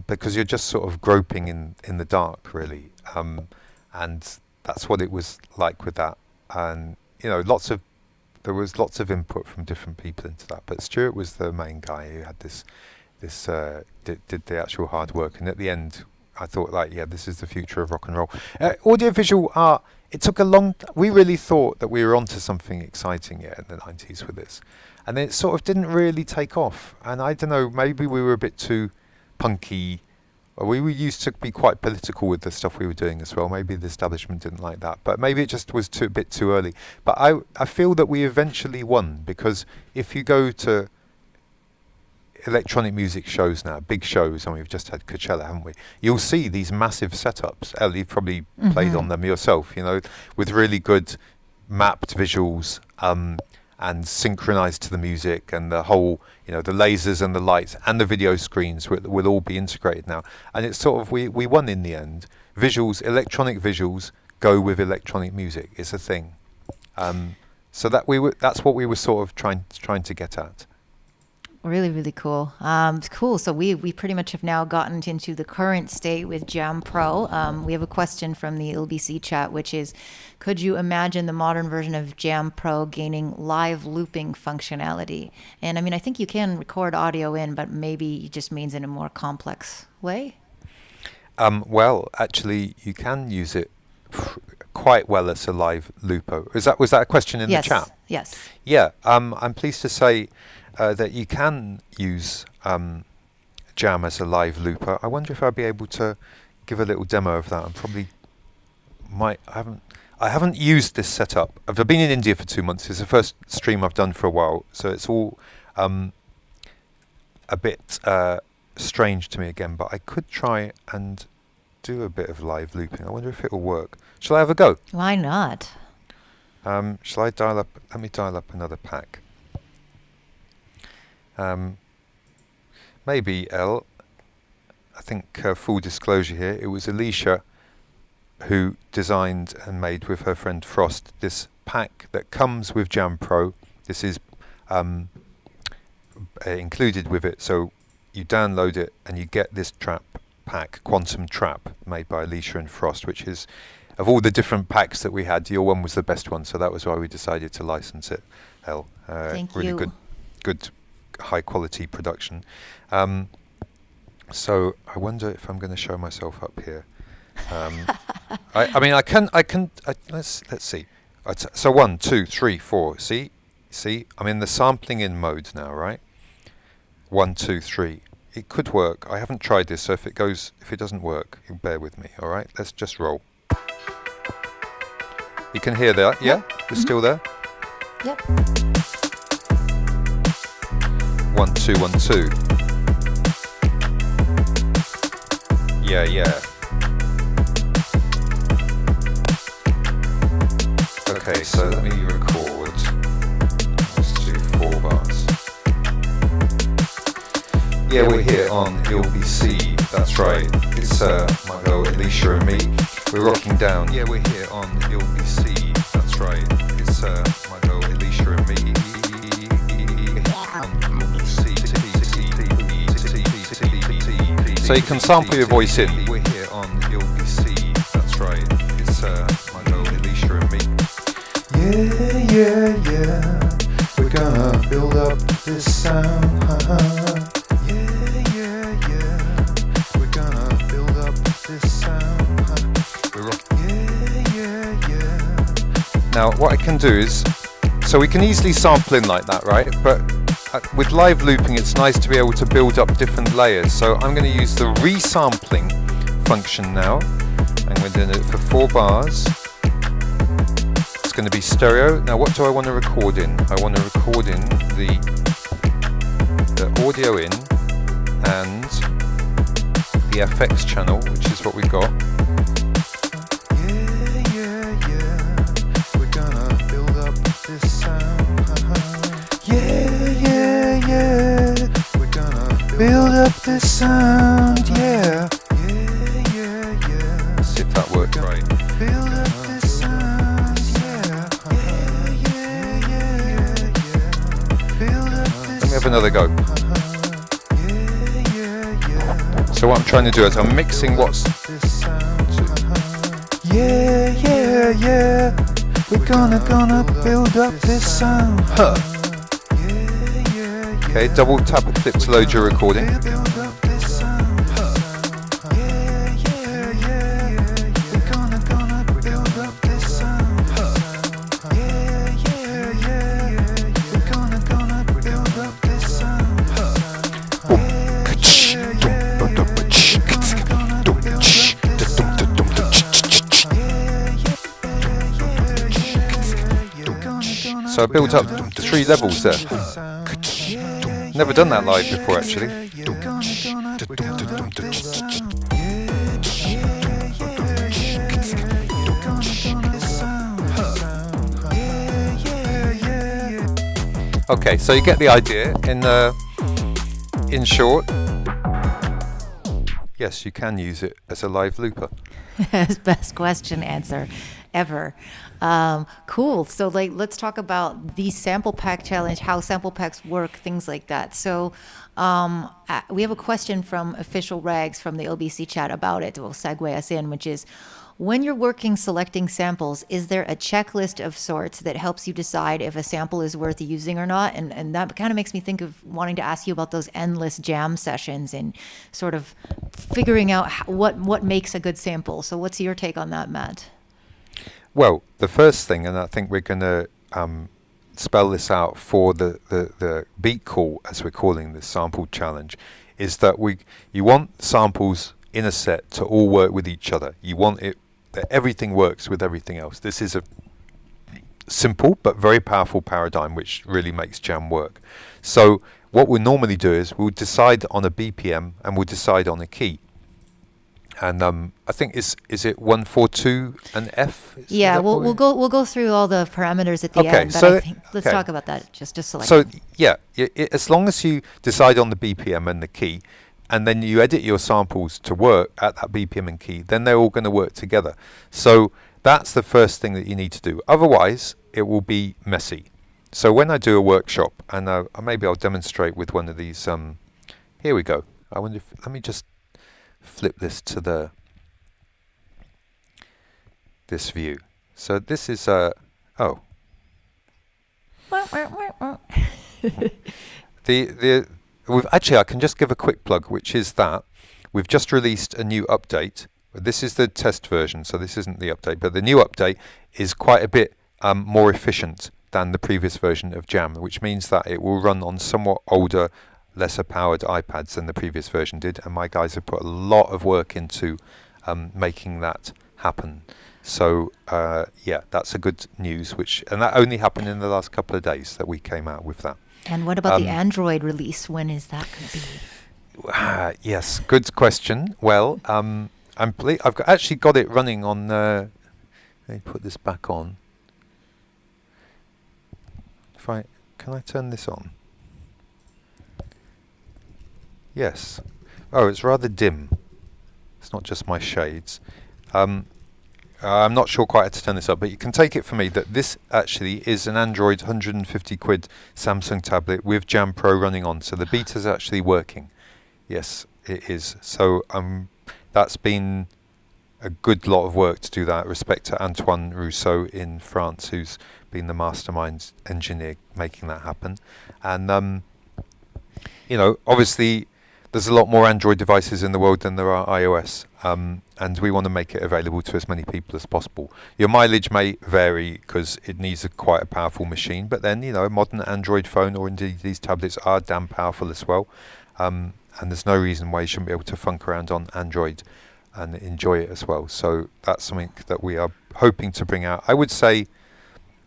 Because you're just sort of groping in the dark, really, and that's what it was like with that. And there was lots of input from different people into that. But Stuart was the main guy who had did the actual hard work. And at the end, I thought, this is the future of rock and roll. Audiovisual art. It took a long. We really thought that we were onto something exciting in the 90s with this, and then it sort of didn't really take off. And I don't know, maybe we were a bit too punky. We used to be quite political with the stuff we were doing as well. Maybe the establishment didn't like that, but maybe it just was a bit too early. But I feel that we eventually won, because if you go to electronic music shows now, big shows, and we've just had Coachella, haven't we? You'll see these massive setups. Elle, you've probably played on them yourself, with really good mapped visuals, and synchronized to the music, and the whole, the lasers and the lights and the video screens will all be integrated now. And it's sort of, we won in the end. Visuals, electronic visuals go with electronic music. It's a thing. So that's what we were sort of trying to get at. Really, really cool. Cool. So we pretty much have now gotten into the current state with JammPro. We have a question from the ILBC chat, which is, could you imagine the modern version of JammPro gaining live looping functionality? And I mean, I think you can record audio in, but maybe it just means in a more complex way. Well, actually, you can use it quite well as a live looper. Was that a question in the chat? Yes. Yeah. I'm pleased to say that you can use Jam as a live looper. I wonder if I'd be able to give a little demo of that. I probably might. I haven't used this setup. I've been in India for 2 months. It's the first stream I've done for a while, so it's all a bit strange to me again. But I could try and do a bit of live looping. I wonder if it'll work. Shall I have a go? Why not? Shall I dial up? Let me dial up another pack. Maybe I think full disclosure here, it was ill-esha who designed and made with her friend Frost this pack that comes with JammPro. This is included with it, so you download it and you get this trap pack, Quantum Trap, made by ill-esha and Frost, which is, of all the different packs that we had, your one was the best one, so that was why we decided to license it. Thank really you. good high quality production. So I wonder if I'm going to show myself up here. I mean, let's see. So 1, 2, 3, 4. See, I'm in the sampling in mode now, right? 1, 2, 3. It could work. I haven't tried this, so if it doesn't work, you bear with me. All right, let's just roll. You can hear that, yeah? It's still there. Yep. 1, 2, 1, 2. Yeah. Okay, so let me record. Let's do 4 bars. Yeah, we're here on ILBC. That's right. It's my girl ill-esha and me. We're rocking down. Yeah, we're here on ILBC. That's right. It's my girl ill-esha and me. So you can sample your voice in. We're here on ILBC. That's right. It's my girl ill-esha and me. Yeah. We're gonna build up this sound. Yeah. We're gonna build up this sound. We're yeah. Now what I can do is, so we can easily sample in like that, right? But with live looping, it's nice to be able to build up different layers. So I'm going to use the resampling function now. I'm going to do it for 4 bars. It's going to be stereo. Now what do I want to record in? I want to record in the audio in and the FX channel, which is what we've got. Yeah. We're gonna build up this sound. Yeah. We're gonna build up this sound. Yeah. Let's see if that worked right. Build up this sound. Yeah. Let me have another go. So what I'm trying to do is I'm mixing what's... Yeah. We're gonna build up this sound. Okay, double tap a clip to load your recording. So I built up 3 levels there. Never done that live before, actually. Okay, so you get the idea. In short, yes, you can use it as a live looper. Best question answer ever. Cool. So let's talk about the sample pack challenge, how sample packs work, things like that. So we have a question from Official Rags from the ILBC chat about it. Will segue us in, which is, when you're working selecting samples, is there a checklist of sorts that helps you decide if a sample is worth using or not? And that kind of makes me think of wanting to ask you about those endless jam sessions and sort of figuring out what makes a good sample. So what's your take on that, Matt? Well, the first thing, and I think we're going to spell this out for the beat call, as we're calling this sample challenge, is that you want samples in a set to all work with each other. You want it that everything works with everything else. This is a simple but very powerful paradigm which really makes jam work. So what we'll normally do is we'll decide on a BPM and we'll decide on a key. And I think is it 142 and F? Yeah, we'll go through all the parameters at the end, but I think let's talk about that just so. So yeah, as long as you decide on the BPM and the key, and then you edit your samples to work at that BPM and key, then they're all going to work together. So that's the first thing that you need to do. Otherwise, it will be messy. So when I do a workshop, and maybe I'll demonstrate with one of these. Here we go. I wonder if let me just flip this to this view. So this is oh. Actually, I can just give a quick plug, which is that we've just released a new update. This is the test version, so this isn't the update, but the new update is quite a bit more efficient than the previous version of Jam, which means that it will run on somewhat older, lesser powered iPads than the previous version did, and my guys have put a lot of work into making that happen. So yeah, that's a good news, and that only happened in the last couple of days that we came out with that. And what about the Android release? When is that going to be? Yes, good question. Well, I've actually got it running on. Let me put this back on. Can I turn this on? Yes. Oh, it's rather dim. It's not just my shades. I'm not sure quite how to turn this up, but you can take it from me that this actually is an Android 150 quid Samsung tablet with JammPro running on. So the beta's actually working. Yes, it is. So that's been a good lot of work to do that. Respect to Antoine Rousseau in France, who's been the mastermind engineer making that happen. And obviously there's a lot more Android devices in the world than there are iOS, and we want to make it available to as many people as possible. Your mileage may vary because it needs quite a powerful machine, but then a modern Android phone, or indeed these tablets, are damn powerful as well, and there's no reason why you shouldn't be able to funk around on Android and enjoy it as well. So that's something that we are hoping to bring out. I would say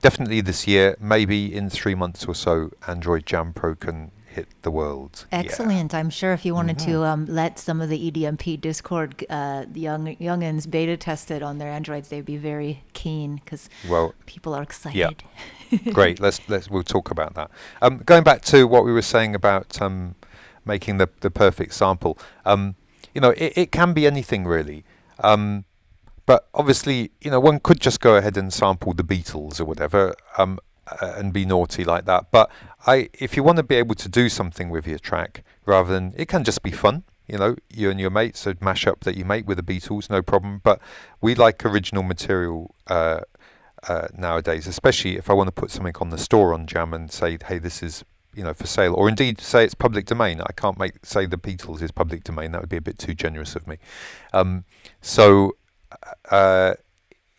definitely this year, maybe in 3 months or so, Android JammPro can hit the world. Excellent. Yeah. I'm sure if you wanted to let some of the EDMP Discord youngins beta test it on their Androids, they'd be very keen because people are excited. Yeah. Great. We'll talk about that. Going back to what we were saying about making the perfect sample. It can be anything really. But obviously, one could just go ahead and sample the Beatles or whatever, and be naughty like that. But if you want to be able to do something with your track, rather than, it can just be fun, you and your mates, a mashup that you make with the Beatles, no problem. But we like original material nowadays, especially if I want to put something on the store on Jam and say, hey, this is for sale, or indeed say it's public domain. I can't say the Beatles is public domain. That would be a bit too generous of me. So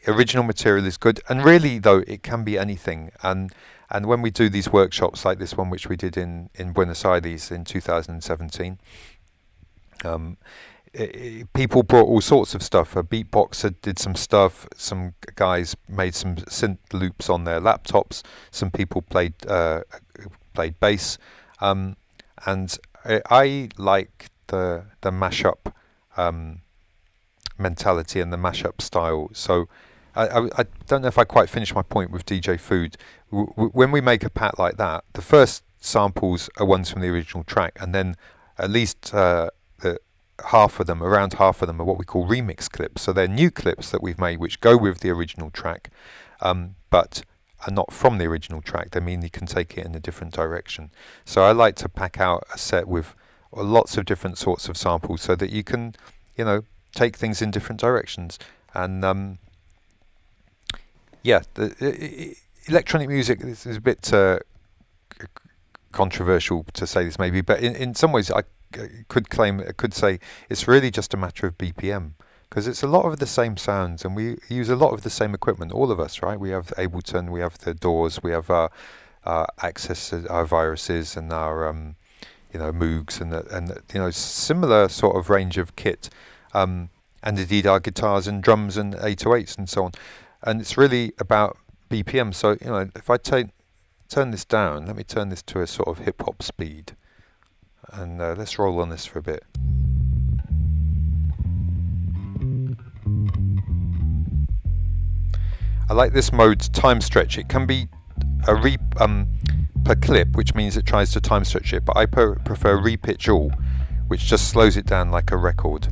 original material is good, and really though it can be anything. And when we do these workshops like this one, which we did in Buenos Aires in 2017, people brought all sorts of stuff. A beatboxer did some stuff. Some guys made some synth loops on their laptops. Some people played bass, and I like the mashup mentality and the mashup style. So I don't know if I quite finished my point with DJ Food. When we make a pat like that, the first samples are ones from the original track, and then at least around half of them are what we call remix clips. So they're new clips that we've made which go with the original track, but are not from the original track. They mean you can take it in a different direction. So I like to pack out a set with lots of different sorts of samples so that you can, take things in different directions. And the electronic music is a bit controversial to say this maybe, but in some ways I could say it's really just a matter of BPM, because it's a lot of the same sounds, and we use a lot of the same equipment, all of us, right? We have Ableton, we have the DAWs, we have our access, our viruses, and our Moogs, and similar sort of range of kit, and indeed our guitars and drums and 808s and so on. And it's really about BPM. So if I turn this down, let me turn this to a sort of hip hop speed, and let's roll on this for a bit. I like this mode time stretch. It can be per clip, which means it tries to time stretch it, but I prefer repitch all, which just slows it down like a record.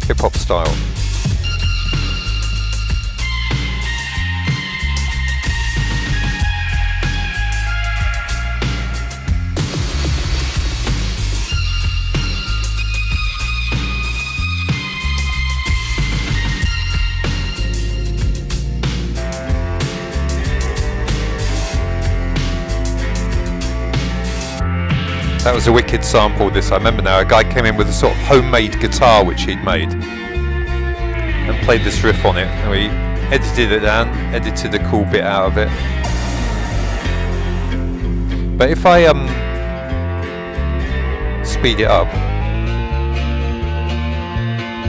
Hip hop style. That was a wicked sample, this. I remember now, a guy came in with a sort of homemade guitar which he'd made and played this riff on it, and we edited it down, edited a cool bit out of it. But if I speed it up,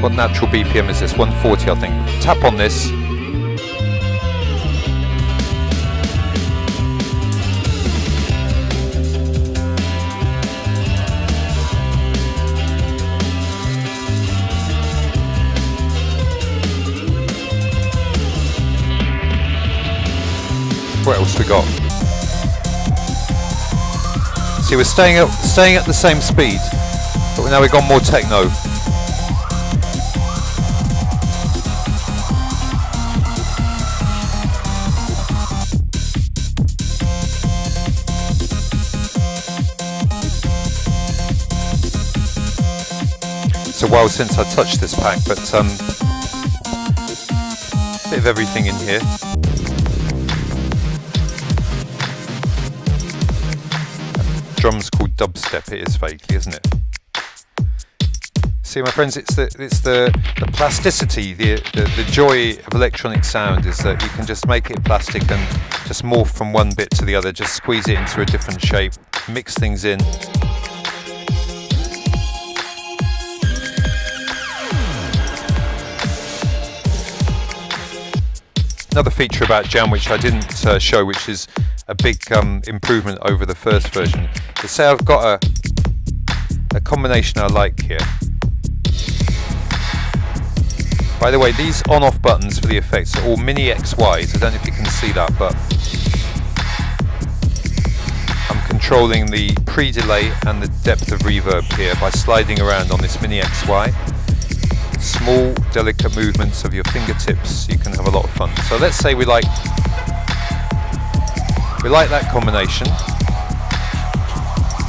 what natural BPM is this? 140, I think. Tap on this. What else we got? See, we're staying at the same speed, but now we've got more techno. It's a while since I touched this pack, but a bit of everything in here. Drums called dubstep, it is vaguely, isn't it? See, my friends, it's the plasticity, the joy of electronic sound is that you can just make it plastic and just morph from one bit to the other, just squeeze it into a different shape, mix things in. Another feature about Jam which I didn't show, which is a big improvement over the first version, is say I've got a combination I like here. By the way, these on-off buttons for the effects are all mini XYs. I don't know if you can see that, but I'm controlling the pre-delay and the depth of reverb here by sliding around on this mini XY. Small, delicate movements of your fingertips, you can have a lot of fun. So let's say we like that combination.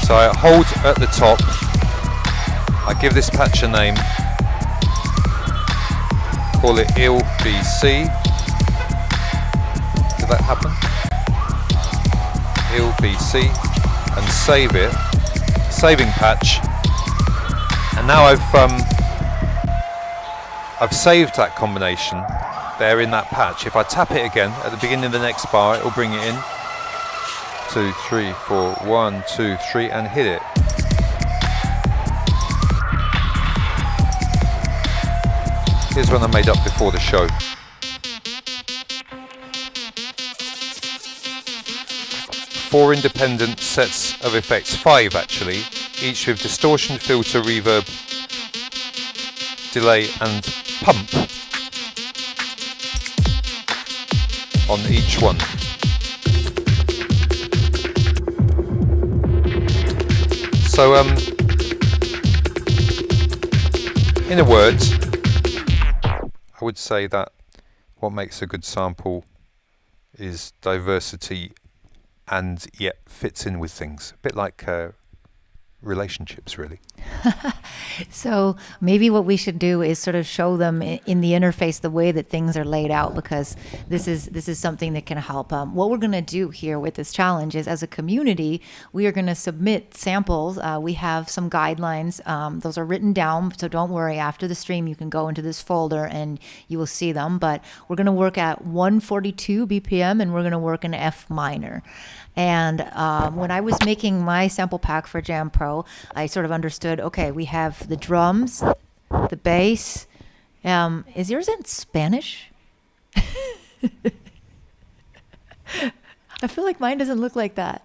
So I hold at the top, I give this patch a name, call it ILBC. Did that happen? ILBC, and save it, saving patch, and now I've saved that combination there in that patch. If I tap it again at the beginning of the next bar, it will bring it in. 2, 3, 4, 1, 2, 3, and hit it. Here's one I made up before the show. Four independent sets of effects, 5 actually, each with distortion, filter, reverb, delay and pump on each one. So in a word, I would say that what makes a good sample is diversity and yet fits in with things, a bit like relationships really. So maybe what we should do is sort of show them in the interface the way that things are laid out, because this is something that can help. What we're going to do here with this challenge is, as a community, we are going to submit samples. We have some guidelines. Those are written down, so don't worry. After the stream, you can go into this folder and you will see them. But we're going to work at 142 BPM, and we're going to work in F minor. And when I was making my sample pack for JammPro, I sort of understood, okay, we have the drums, the bass. Is yours in Spanish? I feel like mine doesn't look like that.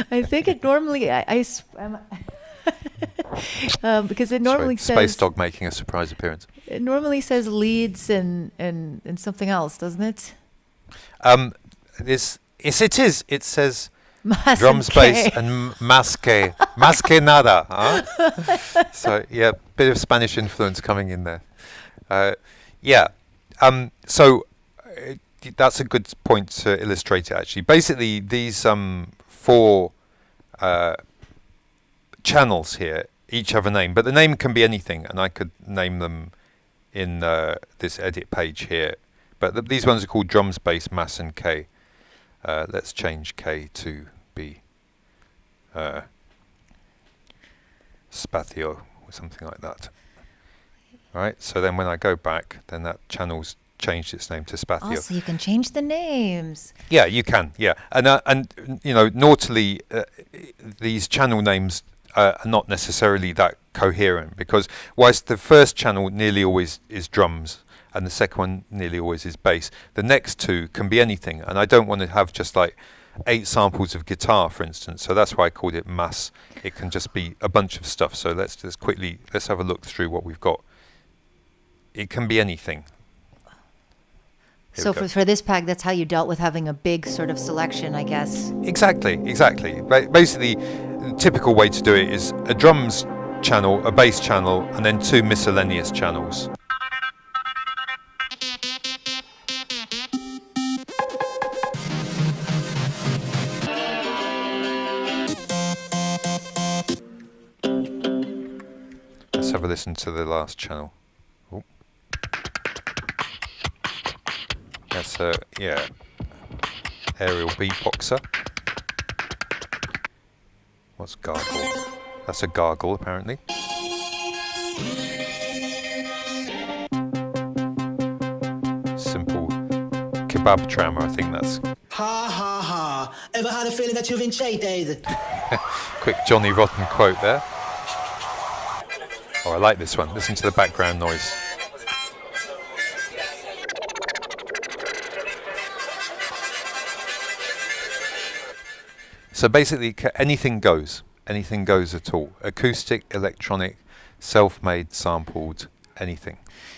I think it normally, Because it Sorry, normally Space says Dog making a surprise appearance. it normally says leads and something else, doesn't it? Yes, it is. It says Mas drums, and bass, K. and más que nada. Huh? So yeah, bit of Spanish influence coming in there. Yeah. So that's a good point to illustrate it. Actually, basically these 4 channels here each have a name, but the name can be anything, and I could name them in this edit page here. But these ones are called drums, bass, mass, and K. Let's change K to be spatio or something like that. Right. So then when I go back, then that channel's changed its name to spatio. Also, you can change the names. Yeah, you can. Yeah, and you know, naughtily, these channel names are not necessarily that coherent, because whilst the first channel nearly always is drums and the second one nearly always is bass, the next 2 can be anything, and I don't want to have just like 8 samples of guitar, for instance. So that's why I called it mass. It can just be a bunch of stuff. So let's have a look through what we've got. It can be anything. So for this pack, that's how you dealt with having a big sort of selection, I guess. Exactly. Basically, the typical way to do it is a drums channel, a bass channel, and then 2 miscellaneous channels. Let's have a listen to the last channel. Ooh. That's a, aerial beatboxer. What's gargle? That's a gargle, apparently. Simple kebab trammer, I think that's. Ha ha ha. Ever had a feeling that you've been cheated? Quick Johnny Rotten quote there. Oh, I like this one. Listen to the background noise. So basically, anything goes at all. Acoustic, electronic, self-made, sampled, anything.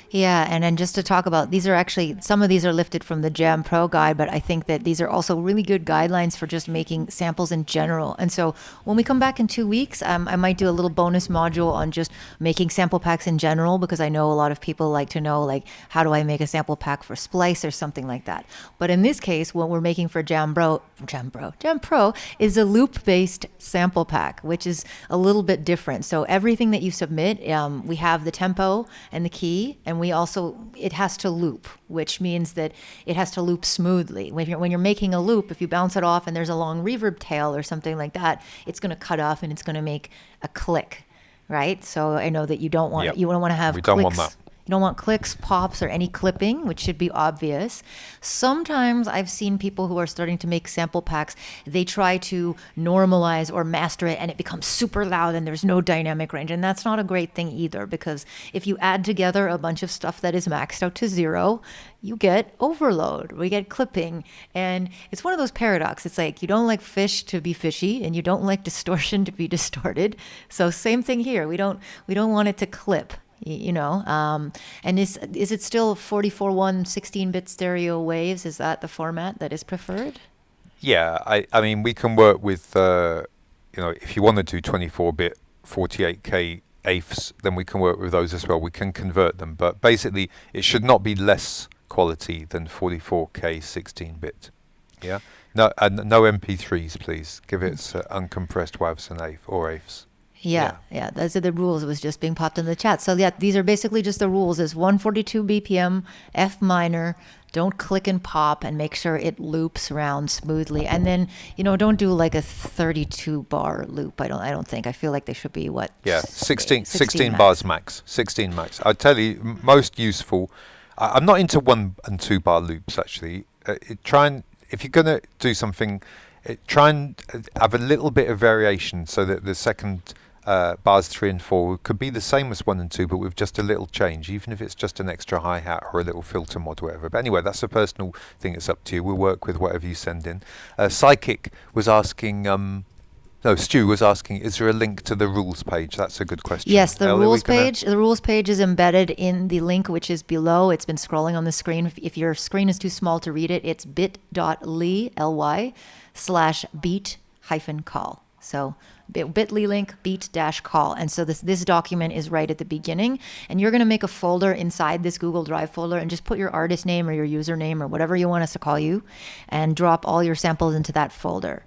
Yeah, and then just to talk about, these are actually, some of these are lifted from the JammPro guide, but I think that these are also really good guidelines for just making samples in general. And so when we come back in 2 weeks, I might do a little bonus module on just making sample packs in general, because I know a lot of people like to know, like, how do I make a sample pack for Splice or something like that. But in this case, what we're making for JammPro is a loop-based sample pack, which is a little bit different. So everything that you submit, we have the tempo and the key, and it has to loop, which means that it has to loop smoothly. When you're making a loop, if you bounce it off and there's a long reverb tail or something like that, it's going to cut off and it's going to make a click, right? So I know that you don't want to have clicks. Don't want that. You don't want clicks, pops, or any clipping, which should be obvious. Sometimes I've seen people who are starting to make sample packs, they try to normalize or master it and it becomes super loud and there's no dynamic range. And that's not a great thing either, because if you add together a bunch of stuff that is maxed out to 0, you get overload, we get clipping. And it's one of those paradoxes. It's like you don't like fish to be fishy and you don't like distortion to be distorted. So same thing here. We don't want it to clip. And is it still 44.1 16-bit stereo waves? Is that the format that is preferred? Yeah, I mean, we can work with, if you want to do 24-bit 48K AIFs, then we can work with those as well. We can convert them, but basically it should not be less quality than 44K 16-bit. Yeah, no MP3s, please. Give it uncompressed WAVs and AIFs. Yeah, those are the rules. It was just being popped in the chat. So yeah, these are basically just the rules. Is 142 BPM, F minor. Don't click and pop, and make sure it loops around smoothly. And then, don't do like a 32 bar loop. I don't think. I feel like they should be 16 bars max. 16 max. I'd tell you, most useful. I'm not into 1 and 2 bar loops actually. If you're gonna do something, try and have a little bit of variation, so that the second bars 3 and 4 could be the same as 1 and 2, but with just a little change, even if it's just an extra hi-hat or a little filter mod or whatever. But anyway, that's a personal thing. It's up to you. We'll work with whatever you send in. Psychic was asking No, Stu was asking, is there a link to the rules page? That's a good question. Yes, the Elle, rules page. The rules page is embedded in the link, which is below. It's been scrolling on the screen. If your screen is too small to read it, it's bit.ly/beat-call. So bit.ly link beat-call. And so this document is right at the beginning. And you're going to make a folder inside this Google Drive folder and just put your artist name or your username or whatever you want us to call you and drop all your samples into that folder.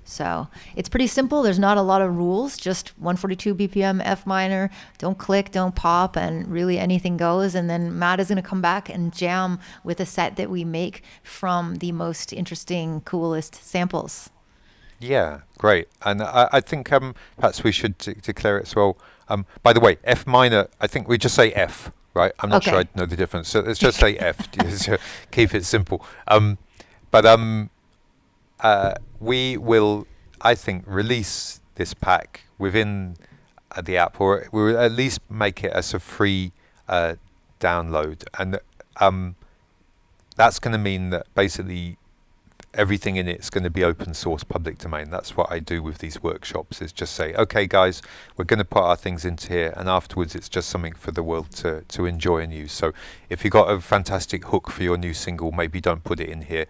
So it's pretty simple. There's not a lot of rules, just 142 BPM, F minor, don't click, don't pop, and really anything goes. And then Matt is going to come back and jam with a set that we make from the most interesting, coolest samples. Yeah, great. And I think perhaps we should declare it as well. By the way, F minor, I think we just say F, right? I'm not sure I know the difference. So let's just say F, to keep it simple. We will, I think, release this pack within the app, or we will at least make it as a free download. And that's going to mean that basically everything in it is going to be open source, public domain. That's what I do with these workshops, is just say, okay, guys, we're going to put our things into here, and afterwards it's just something for the world to enjoy and use. So if you got a fantastic hook for your new single, maybe don't put it in here.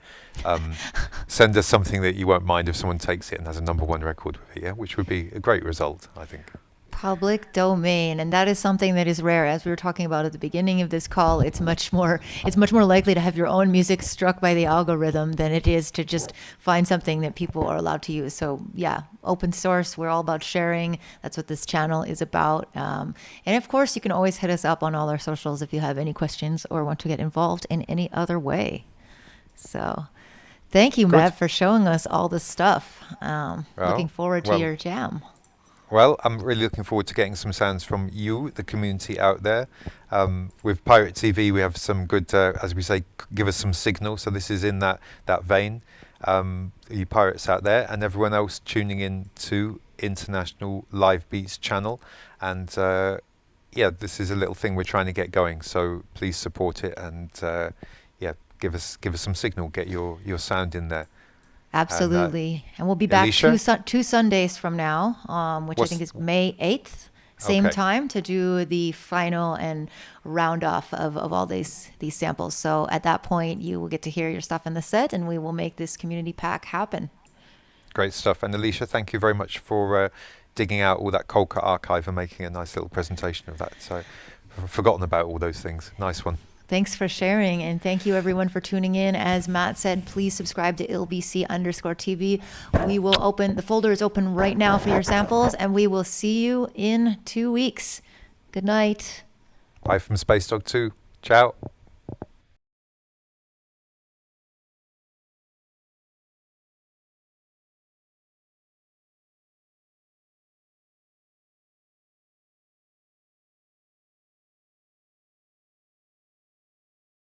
Send us something that you won't mind if someone takes it and has a #1 record with it, yeah? Which would be a great result, I think. Public domain, and that is something that is rare. As we were talking about at the beginning of this call, it's much more likely to have your own music struck by the algorithm than it is to just find something that people are allowed to use. So yeah, open source, we're all about sharing. That's what this channel is about. And of course, you can always hit us up on all our socials if you have any questions or want to get involved in any other way. So thank you, Matt, for showing us all this stuff. Looking forward to your jam. Well, I'm really looking forward to getting some sounds from you, the community out there. With Pirate TV, we have some good, as we say, give us some signal. So this is in that vein. You pirates out there and everyone else tuning in to International Live Beats channel. And yeah, this is a little thing we're trying to get going. So please support it and yeah, give us some signal. Get your sound in there. Absolutely. And we'll be back two Sundays from now, which I think is May 8th, same time, to do the final and round off of all these samples. So at that point, you will get to hear your stuff in the set, and we will make this community pack happen. Great stuff. And ill-esha, thank you very much for digging out all that Cold Cut archive and making a nice little presentation of that. So I've forgotten about all those things. Nice one. Thanks for sharing, and thank you everyone for tuning in. As Matt said, please subscribe to ILBC_TV. The folder is open right now for your samples, and we will see you in 2 weeks. Good night. Bye from Space Dog 2. Ciao.